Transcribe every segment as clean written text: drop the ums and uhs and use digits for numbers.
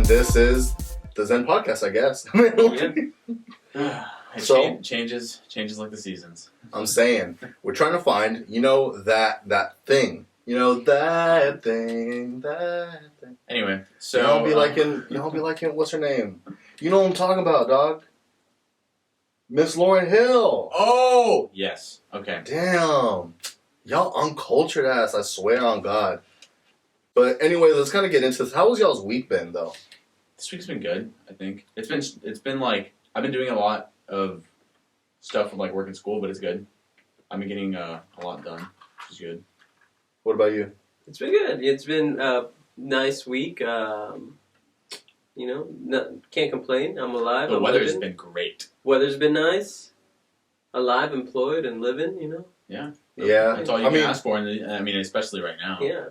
and this is the Zen Podcast, I guess. Changes like the seasons. I'm saying we're trying to find, that thing. That thing. Anyway, so y'all be liking, what's her name? You know what I'm talking about, dog? Miss Lauryn Hill. Oh yes. Okay. Damn. Y'all uncultured ass, I swear on God. But anyway, let's kind of get into this. How has y'all's week been, though? This week's been good, I think. It's been like, I've been doing a lot of stuff from like work and school, but it's good. I've been getting a lot done, which is good. What about you? It's been good. It's been a nice week. Can't complain. I'm alive. The weather's been great. Weather's been nice. Alive, employed, and living, Yeah. Yeah. That's all you can ask for, especially right now. Yeah.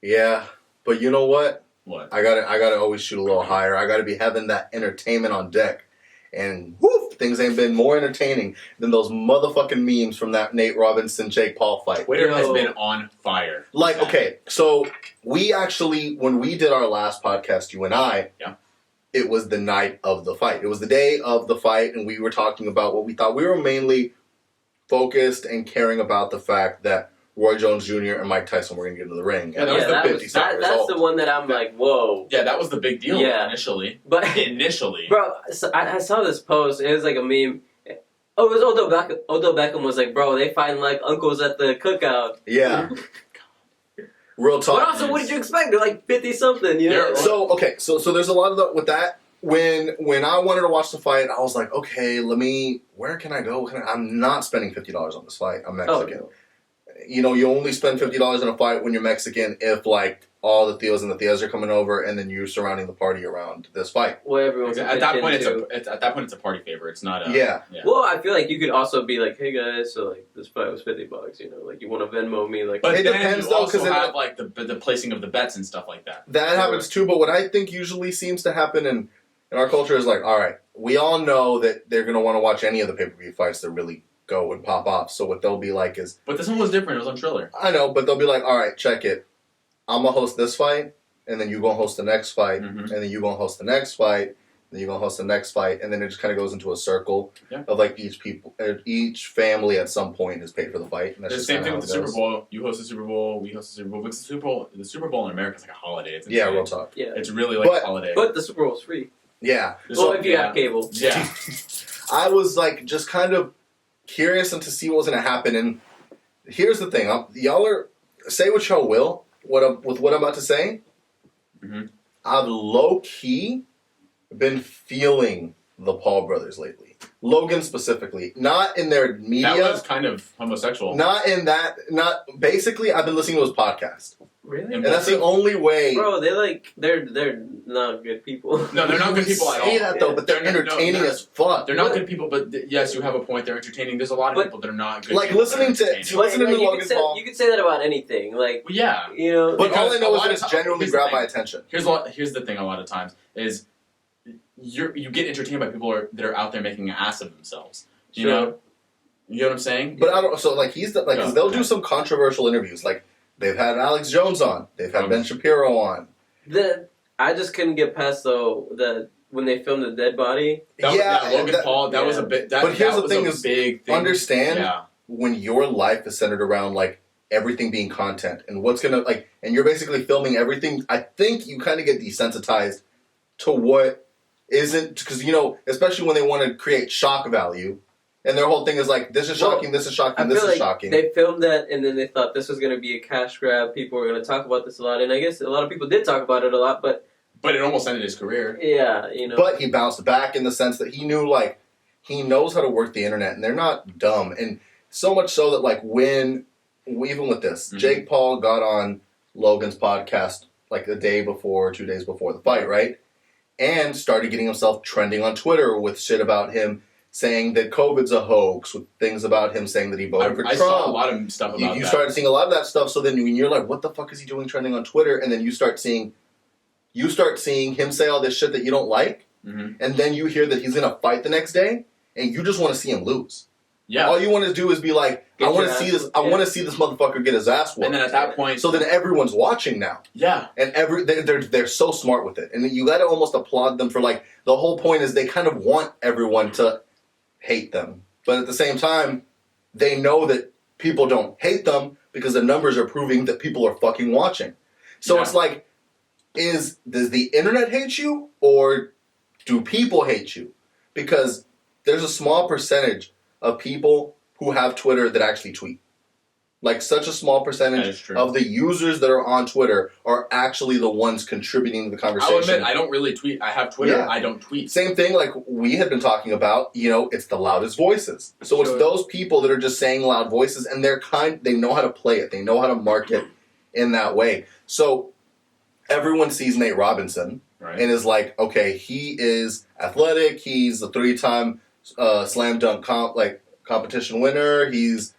Yeah. But you know what? What? I gotta always shoot a little higher. I gotta be having that entertainment on deck. And woof, things ain't been more entertaining than those motherfucking memes from that Nate Robinson-Jake Paul fight. Twitter has been on fire. Okay, so we actually, when we did our last podcast, you and I, it was the night of the fight. It was the day of the fight, and we were talking about what we thought. We were mainly focused and caring about the fact that Roy Jones Jr. and Mike Tyson were going to get into the ring. And that's the one that I'm like, whoa. Yeah, that was the big deal initially. But initially. Bro, so I saw this post. It was like a meme. Oh, it was Odell Beckham. Odell Beckham was like, bro, they fighting like uncles at the cookout. Yeah. Real talk. But also, what did you expect? They're like 50-something, So there's a lot of that with that. When I wanted to watch the fight, I was like, okay, where can I go? I'm not spending $50 on this fight. I'm Mexican. Oh. You only spend $50 in a fight when you're Mexican if, like, all the Theos and the Theas are coming over and then you're surrounding the party around this fight. Well, everyone's at that point, it's a party favor. It's not a... Yeah. Well, I feel like you could also be like, hey, guys, so, like, this fight was $50, Like, you want to Venmo me, like... But it depends, though, because you have, like, the placing of the bets and stuff like that. That happens, too, but what I think usually seems to happen in our culture is, like, all right, we all know that they're going to want to watch any of the pay-per-view fights that really go and pop off. So what they'll be like is... But this one was different. It was on Triller. I know, but they'll be like, all right, check it. I'm going to host this fight, and then you're going to host the next fight, and then you're going to host the next fight, and then you're going to host the next fight, and then it just kind of goes into a circle of, like, each family at some point is paid for the fight. And that's the same thing with the Super Bowl. You host the Super Bowl, we host the Super Bowl. Because the Super Bowl in America is like a holiday. It's insane. real talk. Yeah. It's really like a holiday. But the Super Bowl's free. Yeah. Well, if you have cable. Yeah. I was, like, just kind of curious and to see what was going to happen. And here's the thing. Y'all are... Say what y'all will with what I'm about to say. Mm-hmm. I've low-key been feeling the Paul brothers lately. Logan specifically. Not in their media. That was kind of homosexual. Not in that... Basically, I've been listening to his podcast. Really? And that's the only way... Bro, they're not good people. No, they're not good people at all. Say that, though, but they're entertaining as fuck. They're not good people, but yes, you have a point. They're entertaining. There's a lot of people that are not good. Like, listening to Logan Paul... You could say that about anything. Like, yeah. But all I know is that it's genuinely grabbed my attention. Here's the thing a lot of times is you get entertained by people that are out there making an ass of themselves. You know what I'm saying? But I don't... So, like, because they'll do some controversial interviews. Like, they've had Alex Jones on. They've had Ben Shapiro on. I just couldn't get past, though, when they filmed the dead body. Logan Paul, that was a bit... But here's the thing is, big thing. Understand when your life is centered around, like, everything being content and what's going to, like... And you're basically filming everything. I think you kind of get desensitized to what isn't... Because, especially when they want to create shock value... And their whole thing is like, this is shocking, this is shocking, this is shocking. They filmed that, and then they thought this was going to be a cash grab. People were going to talk about this a lot, and I guess a lot of people did talk about it a lot, but it almost ended his career. Yeah, But he bounced back in the sense that he knew, like, he knows how to work the internet, and they're not dumb. And so much so that, like, even with this, Jake Paul got on Logan's podcast, like, a day before, 2 days before the fight, right? And started getting himself trending on Twitter with shit about him saying that COVID's a hoax, with things about him saying that he voted for Trump. I saw a lot of stuff about that. You started seeing a lot of that stuff, so then when you're like, what the fuck is he doing trending on Twitter? And then you start seeing him say all this shit that you don't like, and then you hear that he's going to fight the next day, and you just want to see him lose. Yeah. All you want to do is be like, Get I want your to see ass this. whooped, I yeah. want to see this motherfucker get his ass whooped. And then at that point, So then everyone's watching now, yeah, and they're so smart with it, and you got to almost applaud them for like the whole point is they kind of want everyone to hate them, but at the same time, they know that people don't hate them because the numbers are proving that people are fucking watching. So Yeah. it's like, does the internet hate you or do people hate you? Because there's a small percentage of people who have Twitter that actually tweet. Like such a small that percentage is true. of the users that are on Twitter are actually the ones contributing to the conversation. I'll admit, I don't really tweet. I have Twitter. Yeah. I don't tweet. Same thing like we had been talking about, it's the loudest voices. So Sure. it's those people that are just saying loud voices and they know how to play it. They know how to market in that way. So everyone sees Nate Robinson Right. and is like, okay, he is athletic. He's a 3-time slam dunk competition winner. He's,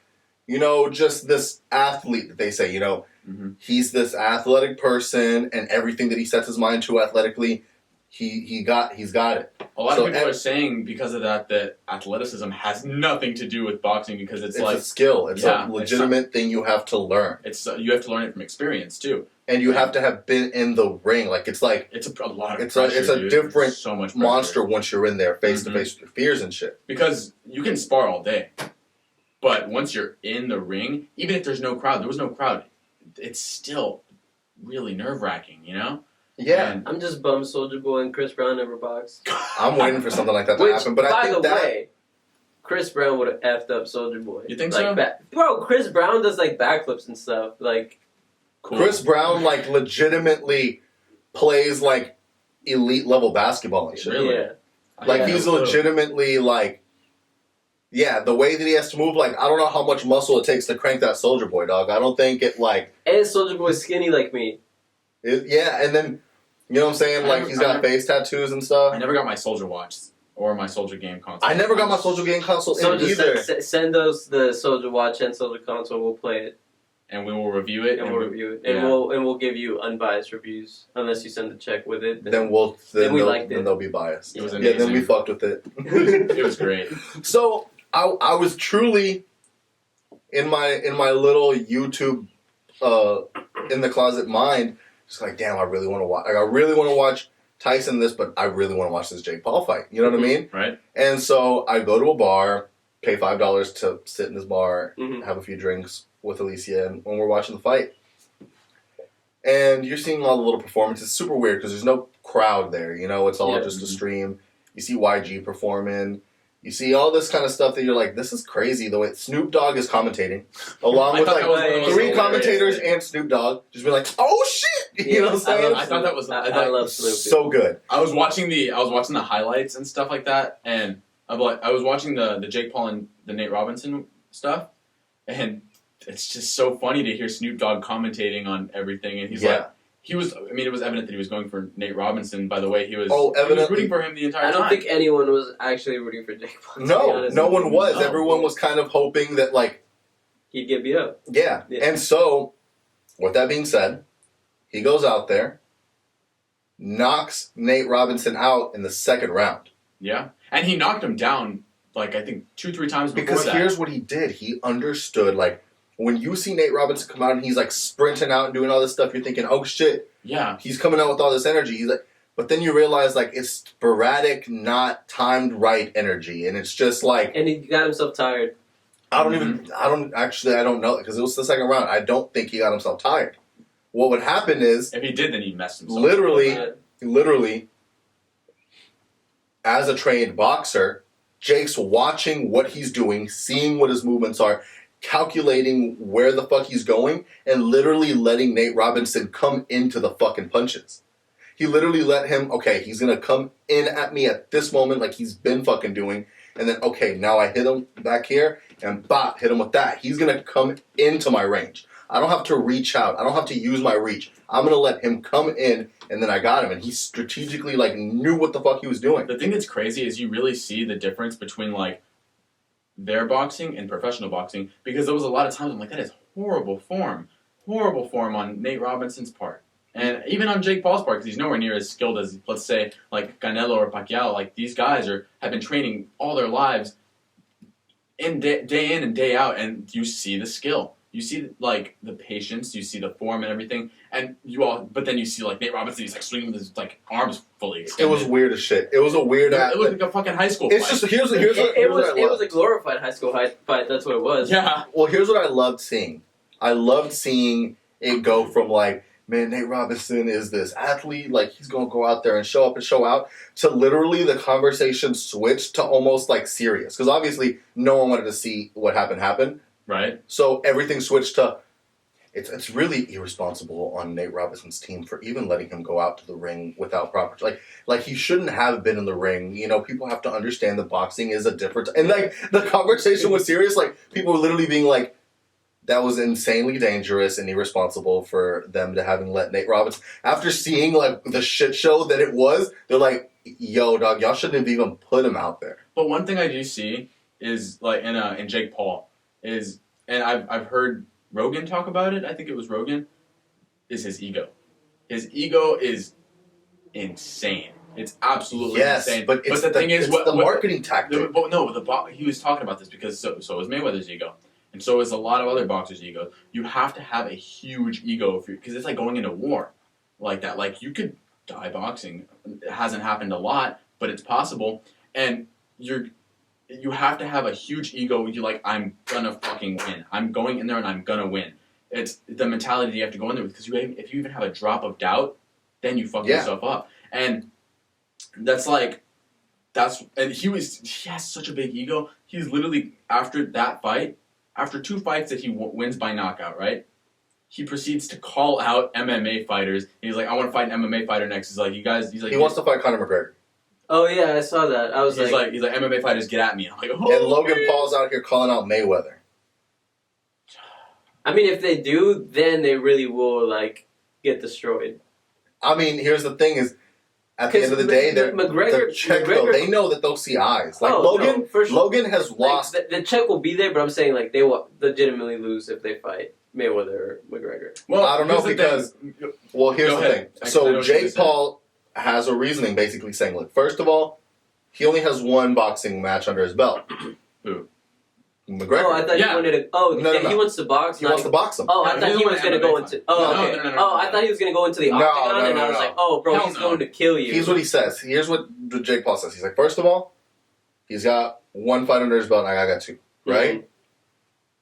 just this athlete that they say, Mm-hmm. he's this athletic person and everything that he sets his mind to athletically, he's got it. A lot So of people are saying because of that athleticism has nothing to do with boxing because it's like a skill. It's Yeah, a it's legitimate thing you have to learn. you have to learn it from experience too. And you have to have been in the ring. Like it's like It's a lot of it's pressure, a dude. different so much pressure. monster once you're in there face to face with your fears and shit. Because you can spar all day, but once you're in the ring, even if there's no crowd, there was no crowd, it's still really nerve-wracking, Yeah. And I'm just bummed Soldier Boy and Chris Brown never boxed. I'm waiting for something like that to Which, happen. But I by think the that way, Chris Brown would have effed up Soldier Boy. You think like, so? Bro, Chris Brown does like backflips and stuff. Like, cool. Chris Brown legitimately plays like elite level basketball and shit. Really? yeah. Like Yeah. he's legitimately the way that he has to move, I don't know how much muscle it takes to crank that Soldier Boy, dog. I don't think it And Soldier Boy's skinny like me. and then, you know what I'm saying? Like he's got face tattoos and stuff. I never got my Soldier watch or my Soldier game console. I never got my Soldier Game console So in just either. send us the Soldier Watch and Soldier Console. We'll play it And we will review it. and we'll review it, and yeah. we'll give you unbiased reviews unless you send the check with it. Then they'll be biased. It was Yeah, then we amazing. fucked with it. It was great. So I was truly in my little YouTube in the closet mind, just like, damn, I really want to watch. Like, I really want to watch Tyson this, but I really want to watch this Jake Paul fight. You know what I mean? Right? And so I go to a bar, pay $5 to sit in this bar, Mhm. have a few drinks with Alicia, and when we're watching the fight. And you're seeing all the little performances. It's super weird because there's no crowd there. It's all Yeah. just a stream. You see YG performing. You see all this kind of stuff that you're like, this is crazy. The way Snoop Dogg is commentating, along I with thought that was one of the most 3 hilarious commentators things. and Snoop Dogg, just be like, oh shit, you know what I'm saying? I thought that was. I love Snoop. So good. I was watching the highlights and stuff like that, and I was watching the Jake Paul and the Nate Robinson stuff, and it's just so funny to hear Snoop Dogg commentating on everything, and he's like, it was evident that he was going for Nate Robinson. By the way, he was rooting for him the entire I time. don't think anyone was actually rooting for Jake Paul. to be No, honest. no one was. No. Everyone was kind of hoping that He'd get beat up. Yeah. Yeah. And so, with that being said, he goes out there, knocks Nate Robinson out in the second round. Yeah, and he knocked him down I think 2-3 times before Because that. here's what he did. He understood, when you see Nate Robinson come out and he's sprinting out and doing all this stuff, you're thinking, oh shit, Yeah, he's coming out with all this energy. He's like, but then you realize it's sporadic, not timed right energy, and it's just And he got himself tired. I don't know because it was the second round. I don't think he got himself tired. What would happen is if he did, then he messed himself. literally, as a trained boxer, Jake's watching what he's doing, seeing what his movements are, calculating where the fuck he's going, and literally letting Nate Robinson come into the fucking punches. He literally let him, okay, he's going to come in at me at this moment like he's been fucking doing, and then, okay, now I hit him back here, and bop, hit him with that. He's going to come into my range. I don't have to reach out. I don't have to use my reach. I'm going to let him come in, and then I got him. And he strategically, knew what the fuck he was doing. The thing that's crazy is you really see the difference between, their boxing and professional boxing, because there was a lot of times I'm like, that is horrible form on Nate Robinson's part. And even on Jake Paul's part, because he's nowhere near as skilled as, let's say, Canelo or Pacquiao. These guys have been training all their lives day in and day out, and you see the skill. You see like the patience, you see the form and everything, but then you see like Nate Robinson, he's like swinging with his like arms fully extended. It was weird as shit. It was a weird. It looked like a fucking high school. It's fight. just here's what I It was a glorified high school fight. That's what it was. Yeah. Well, here's what I loved seeing. I loved seeing it go from like, man, Nate Robinson is this athlete, like he's gonna go out there and show up and show out, to literally the conversation switched to almost like serious, because obviously no one wanted to see what happened. Right. So everything switched to, it's really irresponsible on Nate Robinson's team for even letting him go out to the ring without proper, like he shouldn't have been in the ring. You know, people have to understand that boxing is a different, and like the conversation was serious. Like people were literally being like, that was insanely dangerous and irresponsible for them to having let Nate Robinson, after seeing like the shit show that it was, they're like, yo, dog, y'all shouldn't have even put him out there. But one thing I do see is like in Jake Paul is, and I've heard Rogan talk about it. I think it was Rogan. Is his ego? His ego is insane. It's absolutely insane. But the thing is, the marketing tactic. But no, he was talking about this because so was Mayweather's ego. And so is a lot of other boxers' ego. You have to have a huge ego because it's like going into war like that. Like you could die boxing. It hasn't happened a lot, but it's possible. And you have to have a huge ego. You're like, I'm gonna fucking win. I'm going in there and I'm gonna win. It's the mentality you have to go in there with, because if you even have a drop of doubt, then you fuck yourself up. And he has such a big ego. He's literally, after that fight, after 2 fights that he wins by knockout, right? He proceeds to call out MMA fighters. He's like, I want to fight an MMA fighter next. He's like, you guys. He's like, he wants to fight Conor McGregor. Oh yeah, I saw that. I was he's like MMA fighters, get at me. I'm like, and Logan Paul's out here calling out Mayweather. I mean, if they do, then they really will like get destroyed. I mean, here's the thing: is at the end of the day, McGregor, they know that they'll see eyes. Like Logan, sure. Logan has lost. Like, the check will be there, but I'm saying like they will legitimately lose if they fight Mayweather or McGregor. Well, I don't know because. Well, here's the thing. So Jake Paul has a reasoning basically saying, look, first of all, he only has 1 boxing match under his belt. Who? McGregor. Oh, I thought he wanted to. Oh, no. He wants to box. He wants to box him. Oh, I thought he was going to go into. Oh, okay. No, I thought he was going to go into the octagon, and I was like, oh, bro, he's going to kill you. Here's what he says. Here's what Jake Paul says. He's like, first of all, he's got 1 fight under his belt, and I got 2. Right? Mm-hmm.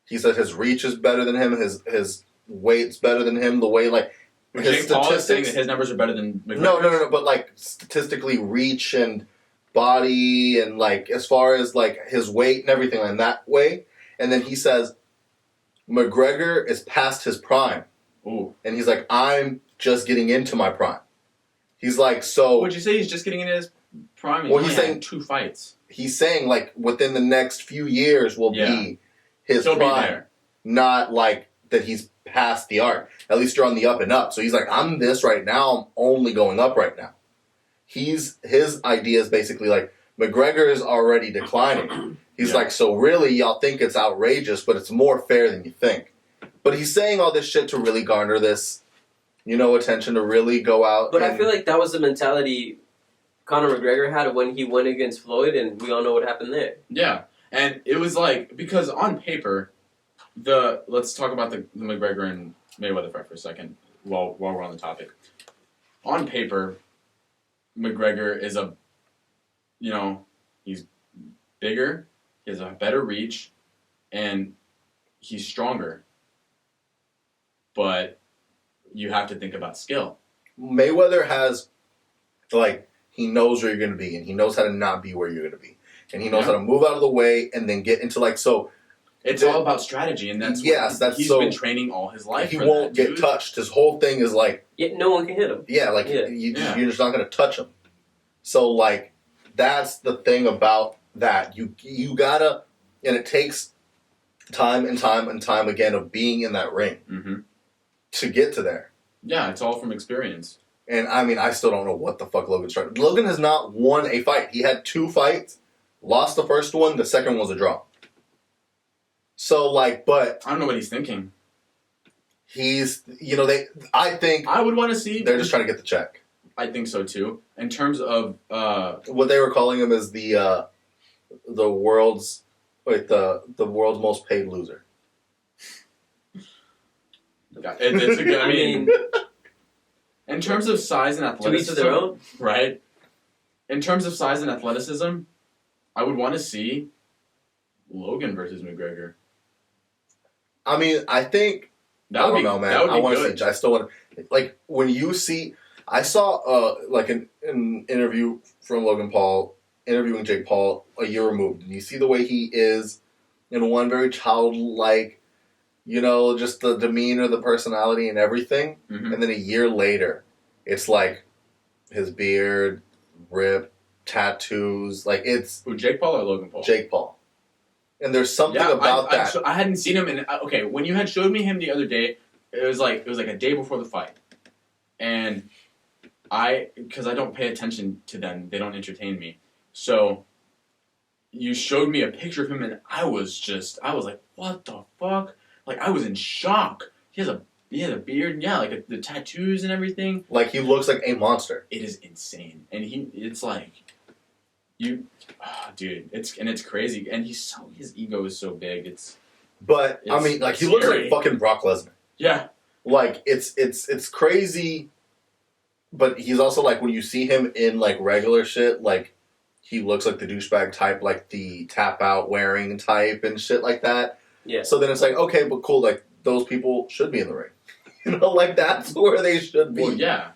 He said his reach is better than him. His weight's better than him. The way like. Jake Paul is saying that his numbers are better than McGregor's. No, but like statistically, reach and body and like as far as like his weight and everything in that way. And then he says McGregor is past his prime. Ooh. And he's like, I'm just getting into my prime. He's like, so. Would you say he's just getting into his prime? Well, he's saying 2 fights. He's saying like within the next few years will be his prime, be there. Not like that he's past the arc. At least you're on the up and up. So he's like, I'm this right now. I'm only going up right now. His idea is basically like McGregor is already declining. He's like, so really y'all think it's outrageous, but it's more fair than you think. But he's saying all this shit to really garner this, attention, to really go out. But I feel like that was the mentality Conor McGregor had when he went against Floyd, and we all know what happened there. Yeah, and it was like, because on paper, let's talk about the McGregor and Mayweather fight for a second while we're on the topic. On paper, McGregor is he's bigger, he has a better reach, and he's stronger. But you have to think about skill. Mayweather has, he knows where you're going to be, and he knows how to not be where you're going to be. And he knows how to move out of the way and then get into, so... It's all about strategy, and that's he's been training all his life. He won't get touched. His whole thing is no one can hit him. Yeah, you're just not going to touch him. So that's the thing about that. You gotta, and it takes time and time and time again of being in that ring to get to there. Yeah, it's all from experience. And I mean, I still don't know what the fuck Logan's trying. Logan has not won a fight. He had 2 fights, lost the first one. The second one was a draw. So, but... I don't know what he's thinking. He's, I think... I would want to see... They're just trying to get the check. I think so, too. In terms of... what they were calling him is the world's... the world's most paid loser. It's a good. I mean, in terms of size and athleticism, to each their own. Right? In terms of size and athleticism, I would want to see Logan versus McGregor. I mean, I think That I would don't be, know, man. That would I be want good. to see. I still want to like when you see. I saw like an interview from Logan Paul interviewing Jake Paul a year removed, and you see the way he is in one very childlike, just the demeanor, the personality, and everything. Mhm. And then a year later, it's like his beard, rip, tattoos, like it's Who, Jake Paul or Logan Paul? Jake Paul. And there's something Yeah, about that. I hadn't seen him, and okay, when you had showed me him the other day, it was like a day before the fight, and because I don't pay attention to them, they don't entertain me. So you showed me a picture of him, and I was like, what the fuck? Like, I was in shock. He has a beard, and yeah, like the tattoos and everything. Like he looks like a monster. It is insane, and it's like dude, it's crazy, and his ego is so big. But I mean, like he looks like scary. fucking Brock Lesnar. Yeah, Like it's crazy, but he's also like when you see him in like regular shit, like he looks like the douchebag type, like the tap out wearing type and shit like that. Yeah. So then it's like, okay, but cool, like those people should be in the ring. Like that's where they should be. well, yeah.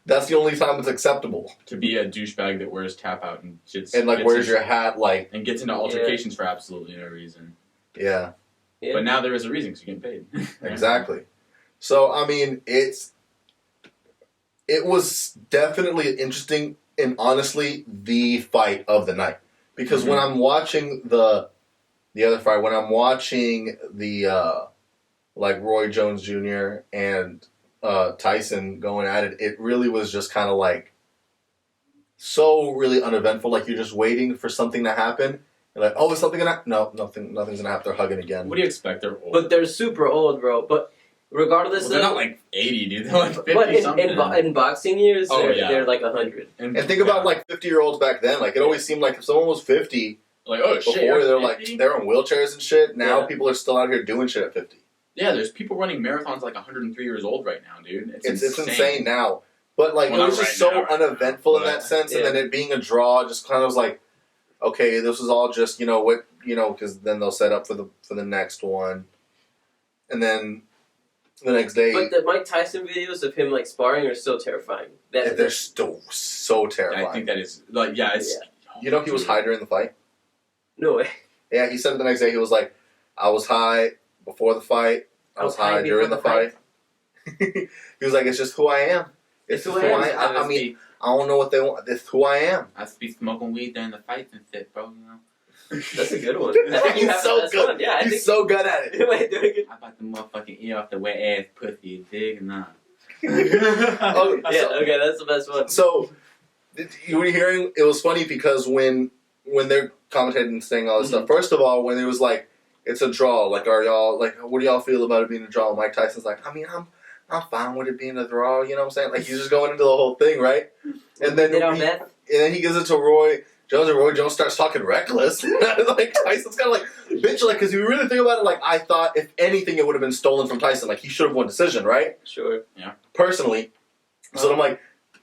That's the only time it's acceptable. To be a douchebag that wears tap out and And like wears your hat, like and gets into altercations for absolutely no reason. yeah. Yeah. But now there is a reason because you're getting paid. Exactly. So I mean, it was definitely interesting and honestly the fight of the night because when I'm watching the other fight, when I'm watching the like Roy Jones Jr. and Tyson going at it, it really was just kind of like so really uneventful. Like you're just waiting for something to happen. You're like, oh, is something gonna? No, nothing's gonna happen. They're hugging again. What do you expect? They're old. But they're super old, bro. But regardless, They're not like 80, dude. They're like 50 but something. in boxing years, Oh, they're like 100. And think about like 50-year-olds back then. Like it always seemed like if someone was 50 like, oh shit, before, you're they're like 50? they're in wheelchairs and shit. Now Yeah. people are still out here doing shit at 50. Yeah, there's people running marathons like 103 years old right now, dude. It's insane now. But like Well, it was not just right so now, right uneventful in now, that but, sense, and yeah. then it being a draw just kind of was like, okay, this was all just because then they'll set up for the next one, and then the next day But the Mike Tyson videos of him like sparring are still terrifying. they're still so terrifying. I think that is like it's. He was high during the fight. No way. Yeah, he said the next day he was like, I was high before the fight. I was high during the fight. He was like, it's just who I am. It's who I am. I mean, I don't know what they want. It's who I am. I be smoking weed during the fights and shit, bro. That's a good one. I think you He's have so the best good. one. Yeah, I He's think so good at it. Wait, do it again. I bought the motherfucking ear off the wet ass pussy, you dig? Nah. Oh, Yeah, okay, that's the best one. So, you were hearing, it was funny because when they're commentating and saying all this stuff, first of all, when it was like, it's a draw, like, are y'all, like, what do y'all feel about it being a draw? Mike Tyson's like, I mean, I'm fine with it being a draw, you know what I'm saying? Like, he's just going into the whole thing, right? And then, he gives it to Roy Jones, and Roy Jones starts talking reckless. Like, Tyson's kind of like, bitch, like, because if you really think about it, like, I thought, if anything, it would have been stolen from Tyson. Like, he should have won decision, right? Sure. Personally. So I'm like,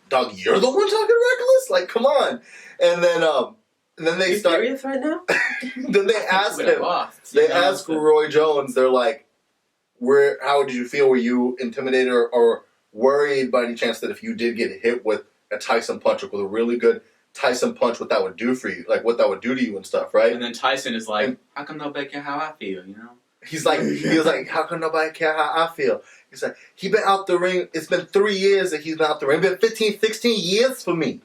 dog, you're the one talking reckless? Like, come on. And then they You start. serious right now? Then they ask him. They ask Roy Jones. They're like, how did you feel? Were you intimidated or worried by any chance that if you did get hit with a Tyson punch, like with a really good Tyson punch, what that would do for you? Like, what that would do to you and stuff, right? And then Tyson is like, how come nobody care how I feel, you know? He was like, how come nobody care how I feel? He's like, he been out the ring. It's been 3 years that he's been out the ring. It's been 15, 16 years for me.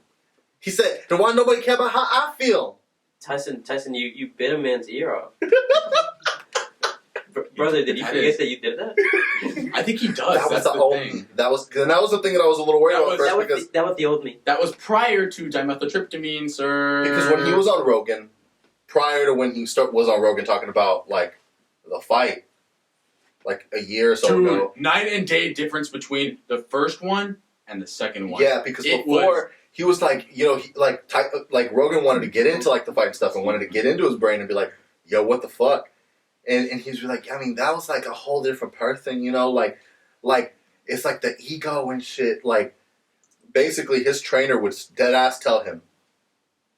He said, then why nobody care about how I feel? Tyson, you bit a man's ear off. Brother, did you forget that you did that? I think he does. That was That's the thing. thing. That was the thing that I was a little worried about first because That was the old me. That was prior to dimethyltryptamine, sir. because when he was on Rogan, prior to when he was on Rogan talking about like the fight, like a year or so ago. Night and day difference between the first one and the second one. Yeah, because before he was like, like Rogan wanted to get into like the fight and stuff and wanted to get into his brain and be like, yo, what the fuck? And he's like, I mean, that was like a whole different person, you know, like it's like the ego and shit. Like, basically, his trainer would dead ass tell him,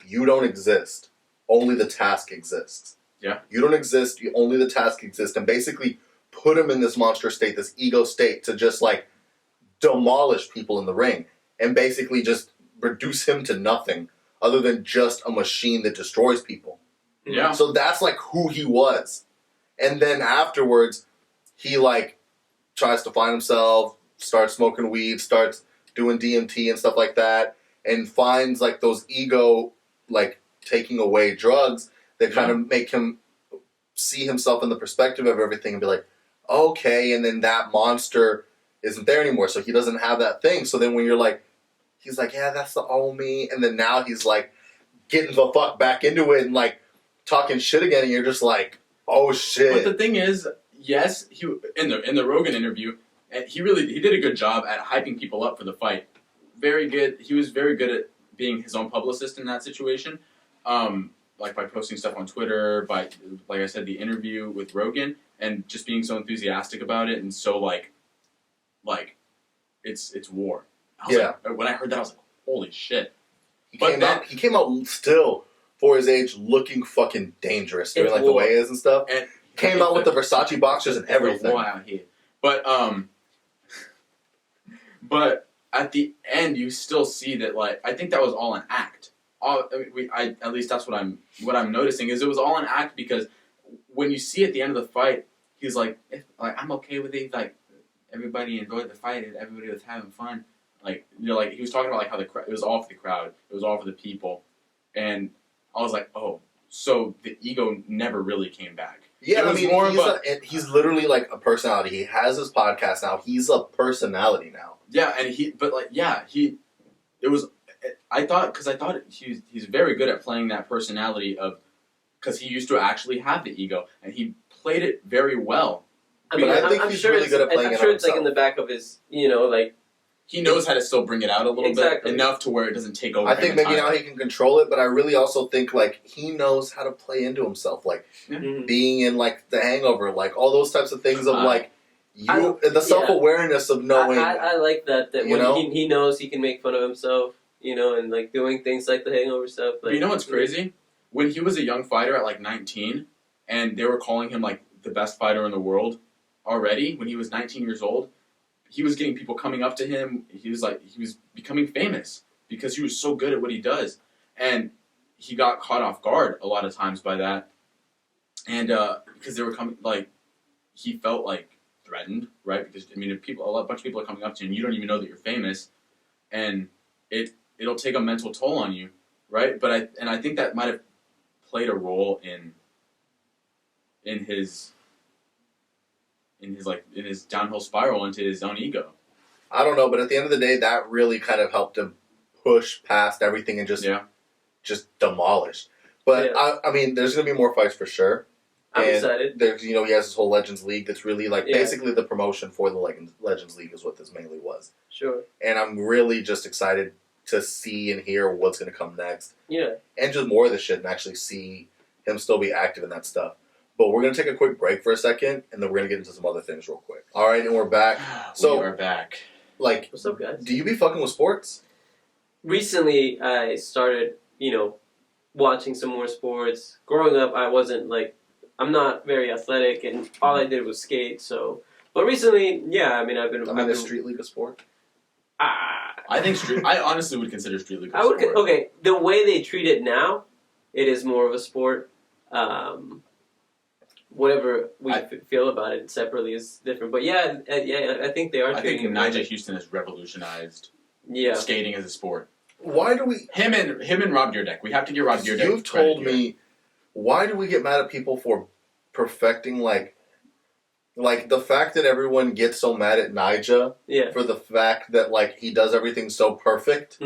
you don't exist. Only the task exists. Yeah. You don't exist. Only the task exists. And basically put him in this monster state, this ego state, to just like demolish people in the ring. And basically just reduce him to nothing other than just a machine that destroys people. Yeah. So that's like who he was. And then afterwards, he like tries to find himself, starts smoking weed, starts doing DMT and stuff like that, and finds like those ego, like taking away drugs that kind of make him see himself in the perspective of everything and be like, okay, and then that monster isn't there anymore, so he doesn't have that thing. So then when you're like, he's like, yeah, that's the old me, and then now he's like getting the fuck back into it and like talking shit again, and you're just like, oh shit. But the thing is, yes, he in the Rogan interview, he did a good job at hyping people up for the fight. Very good. He was very good at being his own publicist in that situation. Like by posting stuff on Twitter, by, like I said, the interview with Rogan, and just being so enthusiastic about it, and so like it's war. I was like, when I heard that, I was like, holy shit. He came out still, for his age, looking fucking dangerous during like the weigh-ins and stuff. And came out with the Versace boxers and everything. Wow, but at the end, you still see that, like, I think that was all an act. At least that's what I'm noticing, is it was all an act, because when you see at the end of the fight, he's like, I'm okay with it, like, everybody enjoyed the fight and everybody was having fun. Like, you know, like, he was talking about like how it was all for the crowd, it was all for the people, and I was like, oh, so the ego never really came back. Yeah, I mean, he's literally like a personality. He has his podcast now. He's a personality now. Yeah, and I thought he's very good at playing that personality because he used to actually have the ego, and he played it very well. I mean, I think he's really good at playing it. I'm sure it's like in the back of his, you know, like. He knows how to still bring it out a little bit, enough to where it doesn't take over. I think maybe now he can control it, but I really also think like he knows how to play into himself, like being in like The Hangover, like all those types of things of like the self-awareness of knowing. I like that when he knows he can make fun of himself, you know, and like doing things like The Hangover stuff. Like, but you know what's crazy? When he was a young fighter at like 19, and they were calling him like the best fighter in the world already, when he was 19 years old. He was getting people coming up to him. He was becoming famous because he was so good at what he does, and he got caught off guard a lot of times by that, and because they were coming, like he felt like threatened, right? Because I mean, if a bunch of people are coming up to you, and you don't even know that you're famous, and it'll take a mental toll on you, right? But I think that might have played a role in his downhill spiral into his own ego. I don't know, but at the end of the day, that really kind of helped him push past everything and just demolish. But I mean, there's going to be more fights for sure. I'm excited. There's, he has this whole Legends League that's really like basically the promotion for the Legends League is what this mainly was. Sure. And I'm really just excited to see and hear what's going to come next. Yeah. And just more of the shit and actually see him still be active in that stuff. But we're going to take a quick break for a second, and then we're going to get into some other things real quick. All right, and we're back. We are back. Like, what's up, guys? Do you be fucking with sports? Recently, I started, watching some more sports. Growing up, I'm not very athletic, and all I did was skate, so... But recently, I've been... a street league of sport? I honestly would consider street league a sport. Okay, the way they treat it now, it is more of a sport. Whatever we feel about it separately is different. But I think they are. I think Nigel Houston has revolutionized skating as a sport. Why do we... Him and Rob Dyrdek. We have to give Rob Dyrdek You've told me, why do we get mad at people for perfecting, like the fact that everyone gets so mad at Nigel for the fact that, like, he does everything so perfect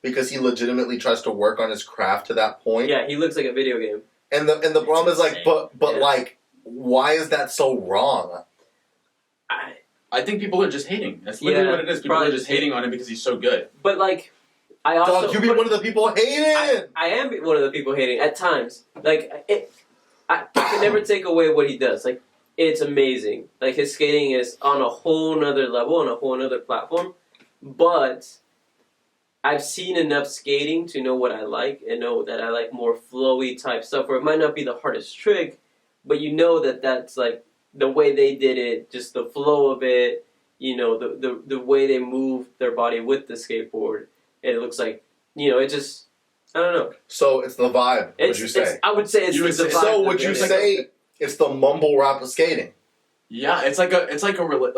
because he legitimately tries to work on his craft to that point. Yeah, he looks like a video game. And the problem is, like, but like, why is that so wrong? I think people are just hating. That's literally what it is. People are just hating on him because he's so good. But, like, I also... Dog, you be one of the people hating! I am one of the people hating at times. Like, I can never take away what he does. Like, it's amazing. Like, his skating is on a whole nother level, on a whole nother platform. But I've seen enough skating to know what I like and know that I like more flowy type stuff where it might not be the hardest trick, but you know that that's like the way they did it, just the flow of it, you know, the way they move their body with the skateboard. And it looks like, you know, it just, I don't know. So it's the vibe, would you say? I would say it's You would the say- vibe. So would you say it's the mumble rap of skating? Yeah, it's like a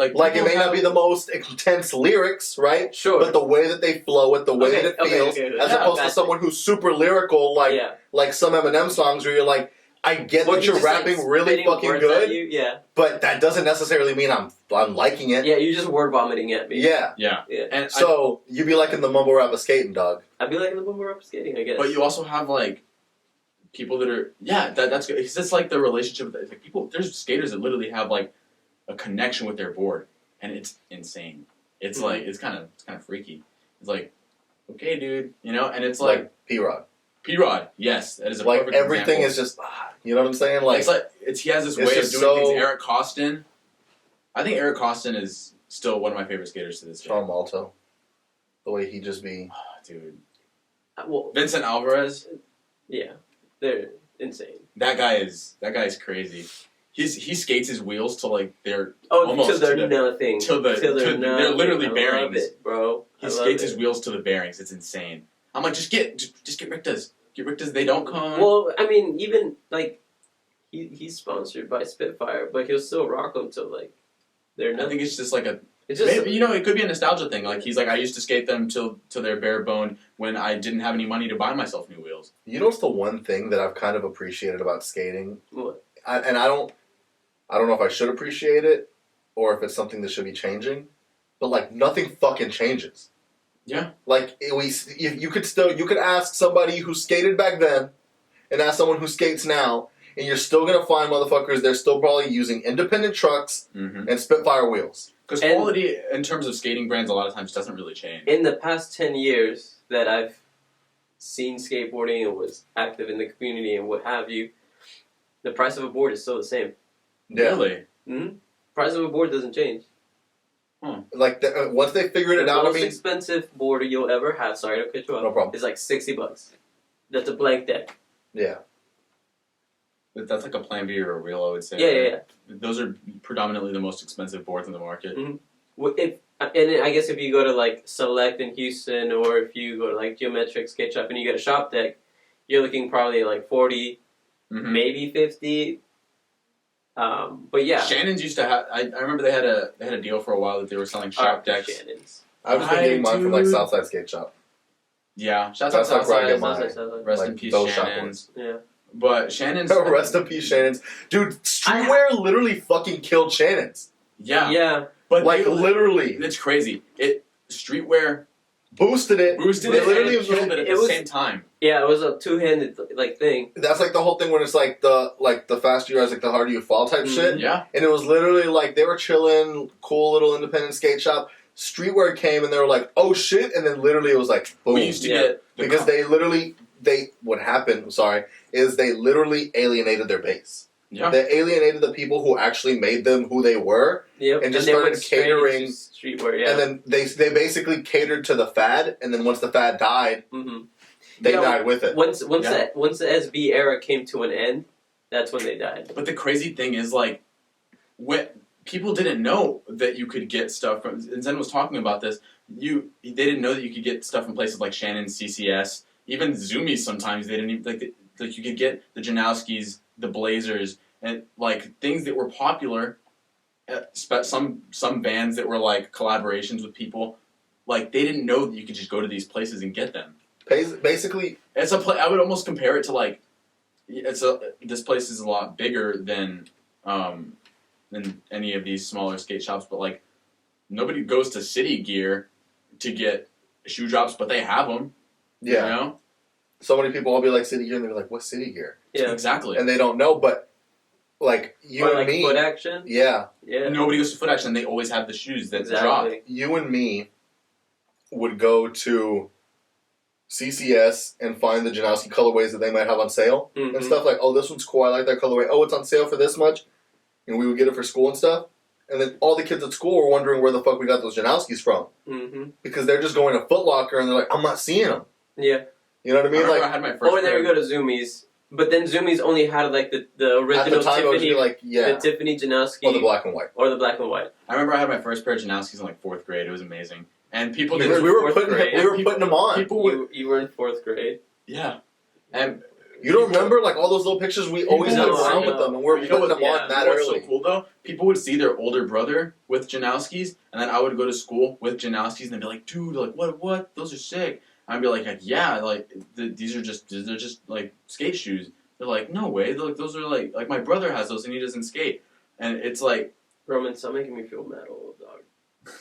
Like it may not be the most intense lyrics, right? Sure. But the way that they flow it, the way that it feels, okay. as Yeah, opposed to gotcha. someone who's super lyrical, like some Eminem songs where you're like, I get Well, that you you're just, like, rapping really spitting fucking words at good, you, yeah. but that doesn't necessarily mean I'm liking it. Yeah, you're just word vomiting at me. Yeah. Yeah. Yeah. And So you'd be liking the mumble rap of skating, dog. I'd be like the bumper up skating, I guess. but you also have like people that are that's good. It's just like the relationship with like people. There's skaters that literally have like a connection with their board, and it's insane. It's Mhm. like it's kind of freaky. It's like, okay, dude, you know, and it's like P-Rod. P-Rod. Yes, that is a Like perfect everything example. is just, you know what I'm saying? Like, He has this it's way of just doing things. so- Eric Costin. I think Eric Costin is still one of my favorite skaters to this day. Sean Malto. The way he just be. Dude. Well, Vincent Alvarez. yeah, they're insane. That guy is crazy. He skates his wheels till like they're Oh, almost till they're to the- nothing. till they're nothing. literally I love bearings. it, bro. He I love skates it. his wheels to the bearings. It's insane. I'm like, just get Rictas. Get Rictas. They don't come. Well, I mean, even like he's sponsored by Spitfire, but he'll still rock them till like they're I nothing. think it's just like It's just maybe, you know, it could be a nostalgia thing. Like he's like, I used to skate them till they're bare boned when I didn't have any money to buy myself new wheels. You know what's the one thing that I've kind of appreciated about skating? What? I don't know if I should appreciate it or if it's something that should be changing, but like nothing fucking changes. Yeah. Like you could ask somebody who skated back then and ask someone who skates now, and you're still gonna find motherfuckers. They're still probably using independent trucks Mm-hmm. and Spitfire wheels. Because And- quality in terms of skating brands a lot of times doesn't really change. In the past 10 years that I've seen skateboarding and was active in the community and what have you, the price of a board is still the same. Yeah. Really? Price of a board doesn't change. Like once they figured The it out, I most mean, expensive board you'll ever have, sorry to cut you off, no problem. is like $60. That's a blank deck. Yeah. That's like a Plan B or a Real, I would say. Yeah. Those are predominantly the most expensive boards in the market. And I guess if you go to like Select in Houston, or if you go to like Geometric Skate Shop and you get a shop deck, you're looking probably like 40, Mm-hmm. maybe 50. But yeah, Shannon's used to have. I remember they had a deal for a while that they were selling shop decks. Shannon's. I've just been getting mine from like Dude. Southside Skate Shop. Yeah, shouts out That's like where I Southside. get mine. Southside. Rest in like peace, those shop Shannon's. Yeah. But Shannon's. Rest in peace, Shannon's. Dude, streetwear literally fucking killed Shannon's. Yeah, Yeah. but Like they- literally it's crazy. Streetwear boosted it. boosted They it literally and killed it at it the was- same time. Yeah, it was a two-handed like thing. That's like the whole thing when it's like the faster you rise, like the harder you fall type Mhm. shit. Yeah, And it was literally like they were chilling, cool little independent skate shop. Streetwear came and they were like, oh shit, and then literally it was like boom. we used to Yeah. get the Because what happened, is they literally alienated their base. yeah. They alienated the people who actually made them who they were, Yep. And just they started went straight catering- into streetwear. Yeah. and then they basically catered to the fad, and then once the fad died, mm-hmm. they Yeah, died with it. Once Yeah. the SB era came to an end, that's when they died. But the crazy thing is, like, when people didn't know that you could get stuff from, and Zen was talking about this. They didn't know that you could get stuff from places like Shannon, CCS, even Zoomies. Sometimes they didn't even like you could get the Janowskis, the Blazers, and like things that were popular. Some bands that were like collaborations with people, like they didn't know that you could just go to these places and get them. Basically, It's I would almost compare it to like, this place is a lot bigger than any of these smaller skate shops, but like nobody goes to City Gear to get shoe drops, but they have them. yeah. You know? So many people will be like City Gear, and they're like, "What's City Gear?" Yeah. Exactly. And they don't know, but like you or and like me, foot action. yeah, Yeah. Nobody goes to Foot Action. They always have the shoes that drop. Exactly. you and me would go to CCS and find the Janowski colorways that they might have on sale Mm-hmm. and stuff like, oh, this one's cool. I like that colorway. Oh, it's on sale for this much, and we would get it for school and stuff. And then all the kids at school were wondering where the fuck we got those Janowskis from Mm-hmm. because they're just going to Foot Locker and they're like, I'm not seeing them. Yeah. You know what I mean? I Like had my first Or they pair. would go to Zoomies, but then Zoomies only had like the original at the time, I would Tiffany, be like, yeah, the Tiffany Janowski, or the black and white. or the black and white. I remember I had my first pair of Janowskis in like 4th grade. It was amazing. And people You didn't. were We were fourth putting grade. putting them on. People would. You were in 4th grade. Yeah. And You don't remember like all those little pictures we always No, had I around know. with them, and we're You know putting what- them yeah, on that you know what's early. so cool though? People would see their older brother with Janowskis, and then I would go to school with Janowskis, and they'd be like, "Dude, like what? Those are sick." And I'd be like yeah, like these are just like skate shoes. They're like, "No way! They're like, those are like my brother has those, and he doesn't skate." And it's like, Roman, stop making me feel mad, old dog.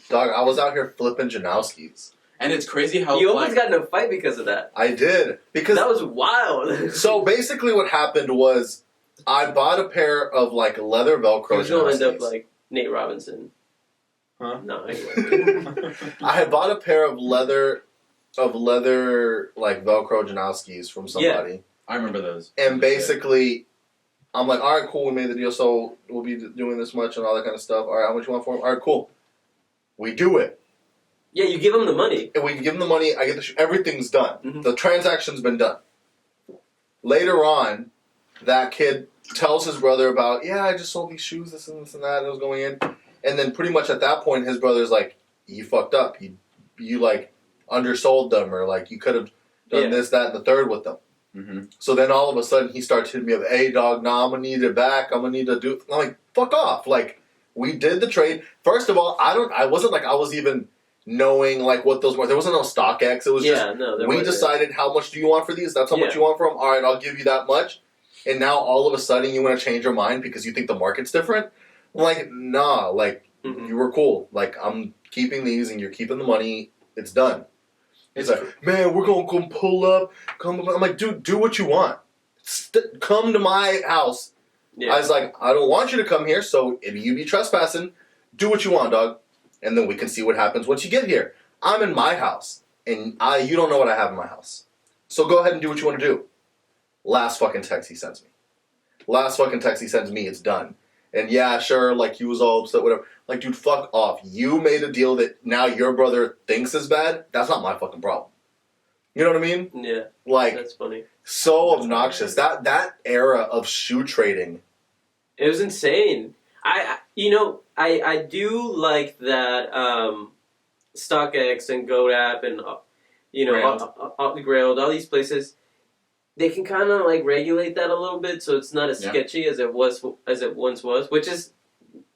Dog, I was out here flipping Janowskis. and it's crazy how You almost like, got in a fight because of that. I did because That was wild. so basically what happened was I bought a pair of like leather He Velcro was gonna end up Janowskis. like Nate Robinson. Huh? No, anyway. I had bought a pair of leather like Velcro Janowskis from somebody, I remember those. and basically I'm like, all right, cool, we made the deal, so we'll be doing this much and all that kind of stuff. All right, how much you want for them? All right, cool. We do it. Yeah, you give him the money. And we give them the money, I get the everything's done. Mhm. The transaction's been done. Later on, that kid tells his brother about, yeah, I just sold these shoes, this and that, and it was going in. And then pretty much at that point, his brother's like, you fucked up. You like, undersold them, or like, you could have done Yeah. this, that, and the third with them. Mm-hmm. So then all of a sudden, he starts hitting me up, hey, dog, nah, I'm going to need it back. I'm going to need to do... I'm like, fuck off. Like, we did the trade. First of all, I wasn't like I was even knowing like what those were. There wasn't no StockX. It was just there we wasn't. decided how much do you want for these. That's how much Yeah. you want for them. All right, I'll give you that much. And now all of a sudden you want to change your mind because you think the market's different. I'm like, nah, like Mhm. you were cool. Like I'm keeping these and you're keeping the money. It's done. He's like, man, we're gonna go pull up. Come. I'm like, dude, do what you want. Come to my house. Yeah. I was like, I don't want you to come here, so if you be trespassing, do what you want, dog. And then we can see what happens once you get here. I'm in my house, and you don't know what I have in my house. So go ahead and do what you want to do. Last fucking text he sends me. It's done. And yeah, sure, like he was all upset, whatever. Like, dude, fuck off. You made a deal that now your brother thinks is bad. That's not my fucking problem. You know what I mean? Yeah, Like, that's funny. so That's obnoxious. funny. That era of shoe trading. It was insane. I do like that StockX and GoDaddy and Grailed, all these places. They can kind of like regulate that a little bit, so it's not as Yeah. sketchy as it once was. Which is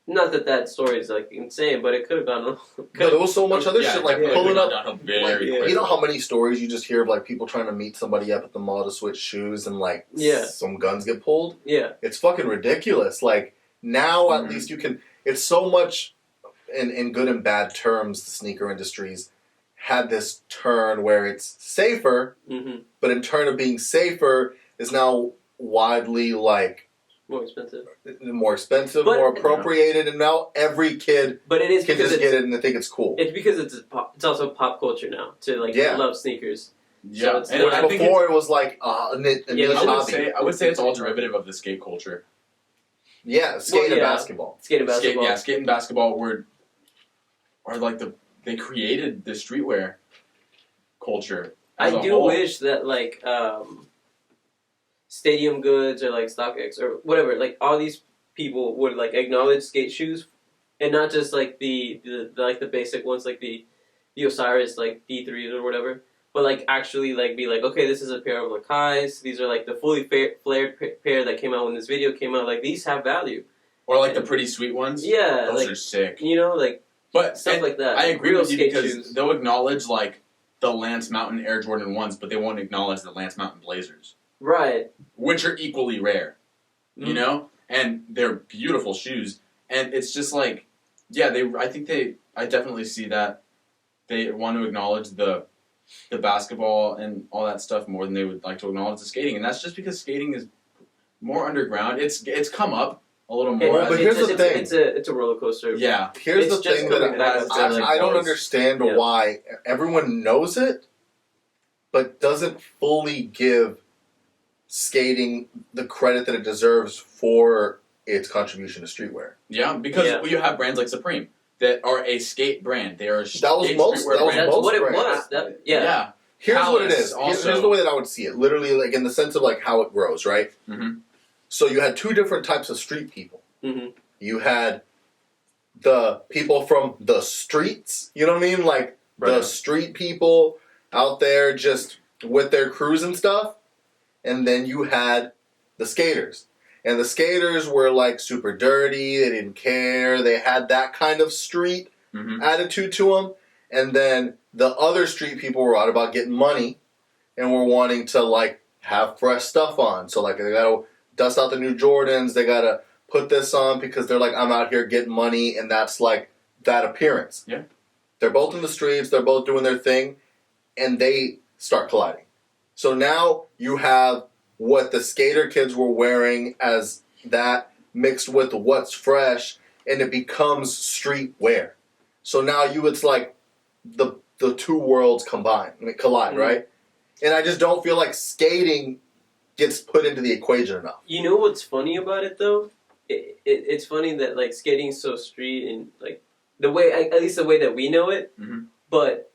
not that story is like insane, but it could have gone. No, there was so much other shit, like yeah, pulling up. very Like, quick. you know how many stories you just hear of like people trying to meet somebody up at the mall to switch shoes and like Yeah. some guns get pulled? Yeah, It's fucking ridiculous. Like now at Mhm. least you can. It's so much in good and bad terms. The sneaker industry's had this turn where it's safer, mm-hmm. but in turn of being safer is now widely like More expensive. more expensive, But- more appropriated, and now every kid But it is can because just get it and they think it's cool. it's because it's also pop culture now to like Yeah. love sneakers. Yeah, So it's and not- I think Before it was like a niche Yeah, I would hobby. say it's all derivative of the skate culture. Yeah, skate and yeah. basketball. Skate and basketball. Skate and basketball are like they created the streetwear culture. As I a do whole. wish that like Stadium Goods or like StockX or whatever, like all these people would like acknowledge skate shoes and not just like the like the basic ones like the Osiris like D3s or whatever, but like actually like be like, okay, this is a pair of Lakais. These are like the fully flared pair that came out when this video came out. Like these have value. Or like the pretty sweet ones. Yeah, Those like are sick. you know, like But stuff like that. I agree Real with you skate because shoes. they'll acknowledge like the Lance Mountain Air Jordan 1s, but they won't acknowledge the Lance Mountain Blazers, Right. which are equally rare. You know? And they're beautiful shoes. And it's just like, yeah, I definitely see that they want to acknowledge the basketball and all that stuff more than they would like to acknowledge the skating. And that's just because skating is more underground. It's come up a little more. But here's the thing. It's a roller coaster. Yeah. Here's It's the just thing coming that back up to, like, I don't was. understand Yeah. why everyone knows it, but doesn't fully give skating the credit that it deserves for its contribution to streetwear. Yeah, because you have brands like Supreme that are a skate brand. They are a That was most. streetwear brand. That's what it brands. was. Yeah. Here's what it Palace is. also. Here's the way that I would see it. Literally, like in the sense of like how it grows, right? Mm-hmm. So you had two different types of street people. Mm-hmm. You had the people from the streets. You know what I mean? Like the street people out there just with their crews and stuff. And then you had the skaters. And the skaters were like super dirty. They didn't care. They had that kind of street attitude to them. And then the other street people were all about getting money and were wanting to like have fresh stuff on. So like they gotta dust out the new Jordans. They gotta put this on because they're like, I'm out here getting money, and that's like that appearance. Yeah. They're both in the streets. They're both doing their thing, and they start colliding. So now you have what the skater kids were wearing as that mixed with what's fresh, and it becomes streetwear. So now it's like the two worlds collide, right? And I just don't feel like skating gets put into the equation enough. You know what's funny about it though? It's funny that like skating's so street and like the way, at least the way that we know it. Mm-hmm. But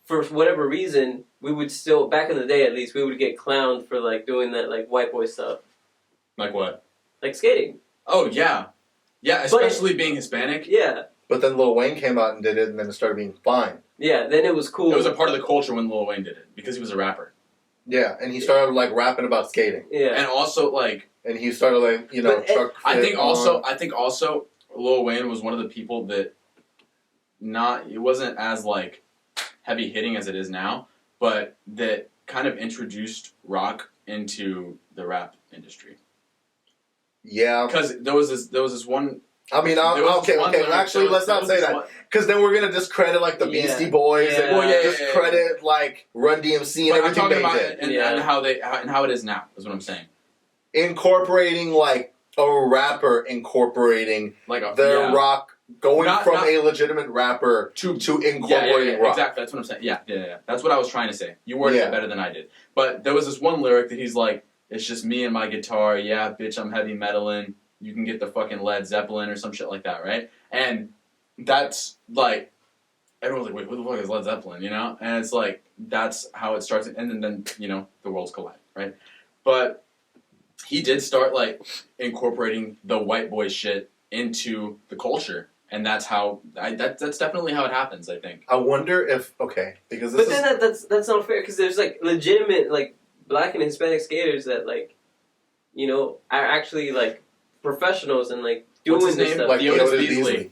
for whatever reason, we would still, back in the day at least, we would get clowned for like doing that like white boy stuff. Like what? Like skating. Oh yeah, yeah. Especially being Hispanic. Yeah. But then Lil Wayne came out and did it, and then it started being fine. Yeah. Then it was cool. It was a part of the culture when Lil Wayne did it because he was a rapper. Yeah, and he started like rapping about skating. Yeah. And also like. And he started like truck. I think also Lil Wayne was one of the people that it wasn't as like heavy hitting as it is now, but that kind of introduced rock into the rap industry. Yeah, because there was this one. I mean, okay. Actually, let's not say that because then we're gonna discredit like the Beastie Boys and discredit like Run DMC and everything they did, and how it is now is what I'm saying. Incorporating like a rapper incorporating like their rock, going from a legitimate rapper to incorporating rock. Exactly, that's what I'm saying. Yeah. That's what I was trying to say. You worded it better than I did. But there was this one lyric that he's like, "It's just me and my guitar. Yeah, bitch, I'm heavy metaling. You can get the fucking Led Zeppelin or some shit like that, right?" And that's like, everyone's like, "Wait, who the fuck is Led Zeppelin?" You know? And it's like that's how it starts, and then the worlds collide, right? But he did start like incorporating the white boy shit into the culture, and that's how that's definitely how it happens. I think. I wonder if because that's not fair because there's like legitimate like Black and Hispanic skaters that like are actually like professionals and like doing What's his this name? stuff. Like Theodis Beasley.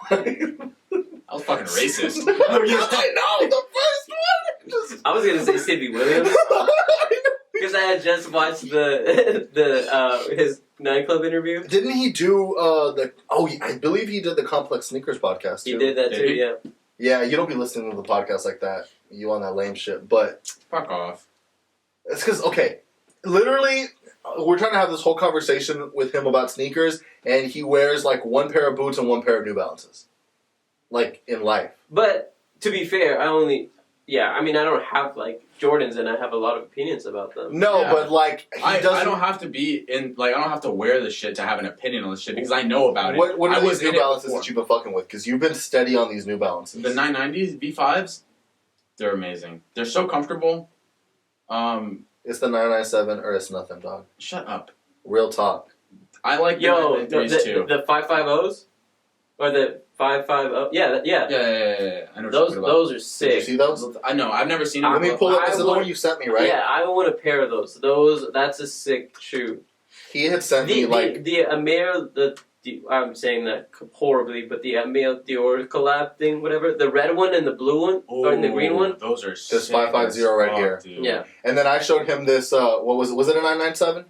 I was fucking racist. I know the first one. I was gonna say Stevie Williams. Because I had just watched his nightclub interview. Didn't he do I believe he did the Complex Sneakers podcast too. He did that too, yeah. Yeah, you don't be listening to the podcast like that. You on that lame shit, but fuck off. It's because literally, we're trying to have this whole conversation with him about sneakers, and he wears like one pair of boots and one pair of New Balances, like in life. But to be fair, I don't have like Jordans, and I have a lot of opinions about them. No, but like I don't have to be in like I don't have to wear this shit to have an opinion on this shit because I know about it. What are these New Balances that you've been fucking with? Because you've been steady on these New Balances. The 990s V5s, they're amazing. They're so comfortable. It's the 997 or it's nothing, dog. Shut up. Real talk. I like the 993s too. The 550s or the 550. Yeah. I know those are sick. Did you see those? I know. I've never seen them. Let me pull up. This is the one you sent me, right? Yeah, I want a pair of those. That's a sick shoe. He had sent me the Amir I'm saying that horribly, but the Amir Dior collab thing, whatever, the red one and the blue one or the green one. Those are this 550 right here. Dude. Yeah. And then I showed him this. What was it? Was it a 997?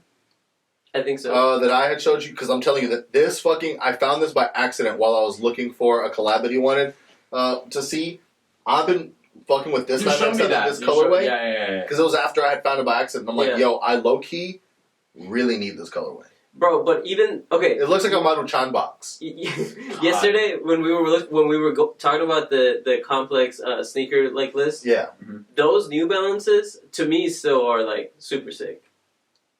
I think so. That I had showed you because I'm telling you that this I found this by accident while I was looking for a collab that he wanted to see. I've been fucking with this 997, this colorway. Yeah. Because it was after I had found it by accident. I'm like, yo, I low key really need this colorway. bro. But even okay, It looks like a Maruchan box. yesterday when we were talking about the complex sneaker like list, Yeah. those New Balances to me still are like super sick.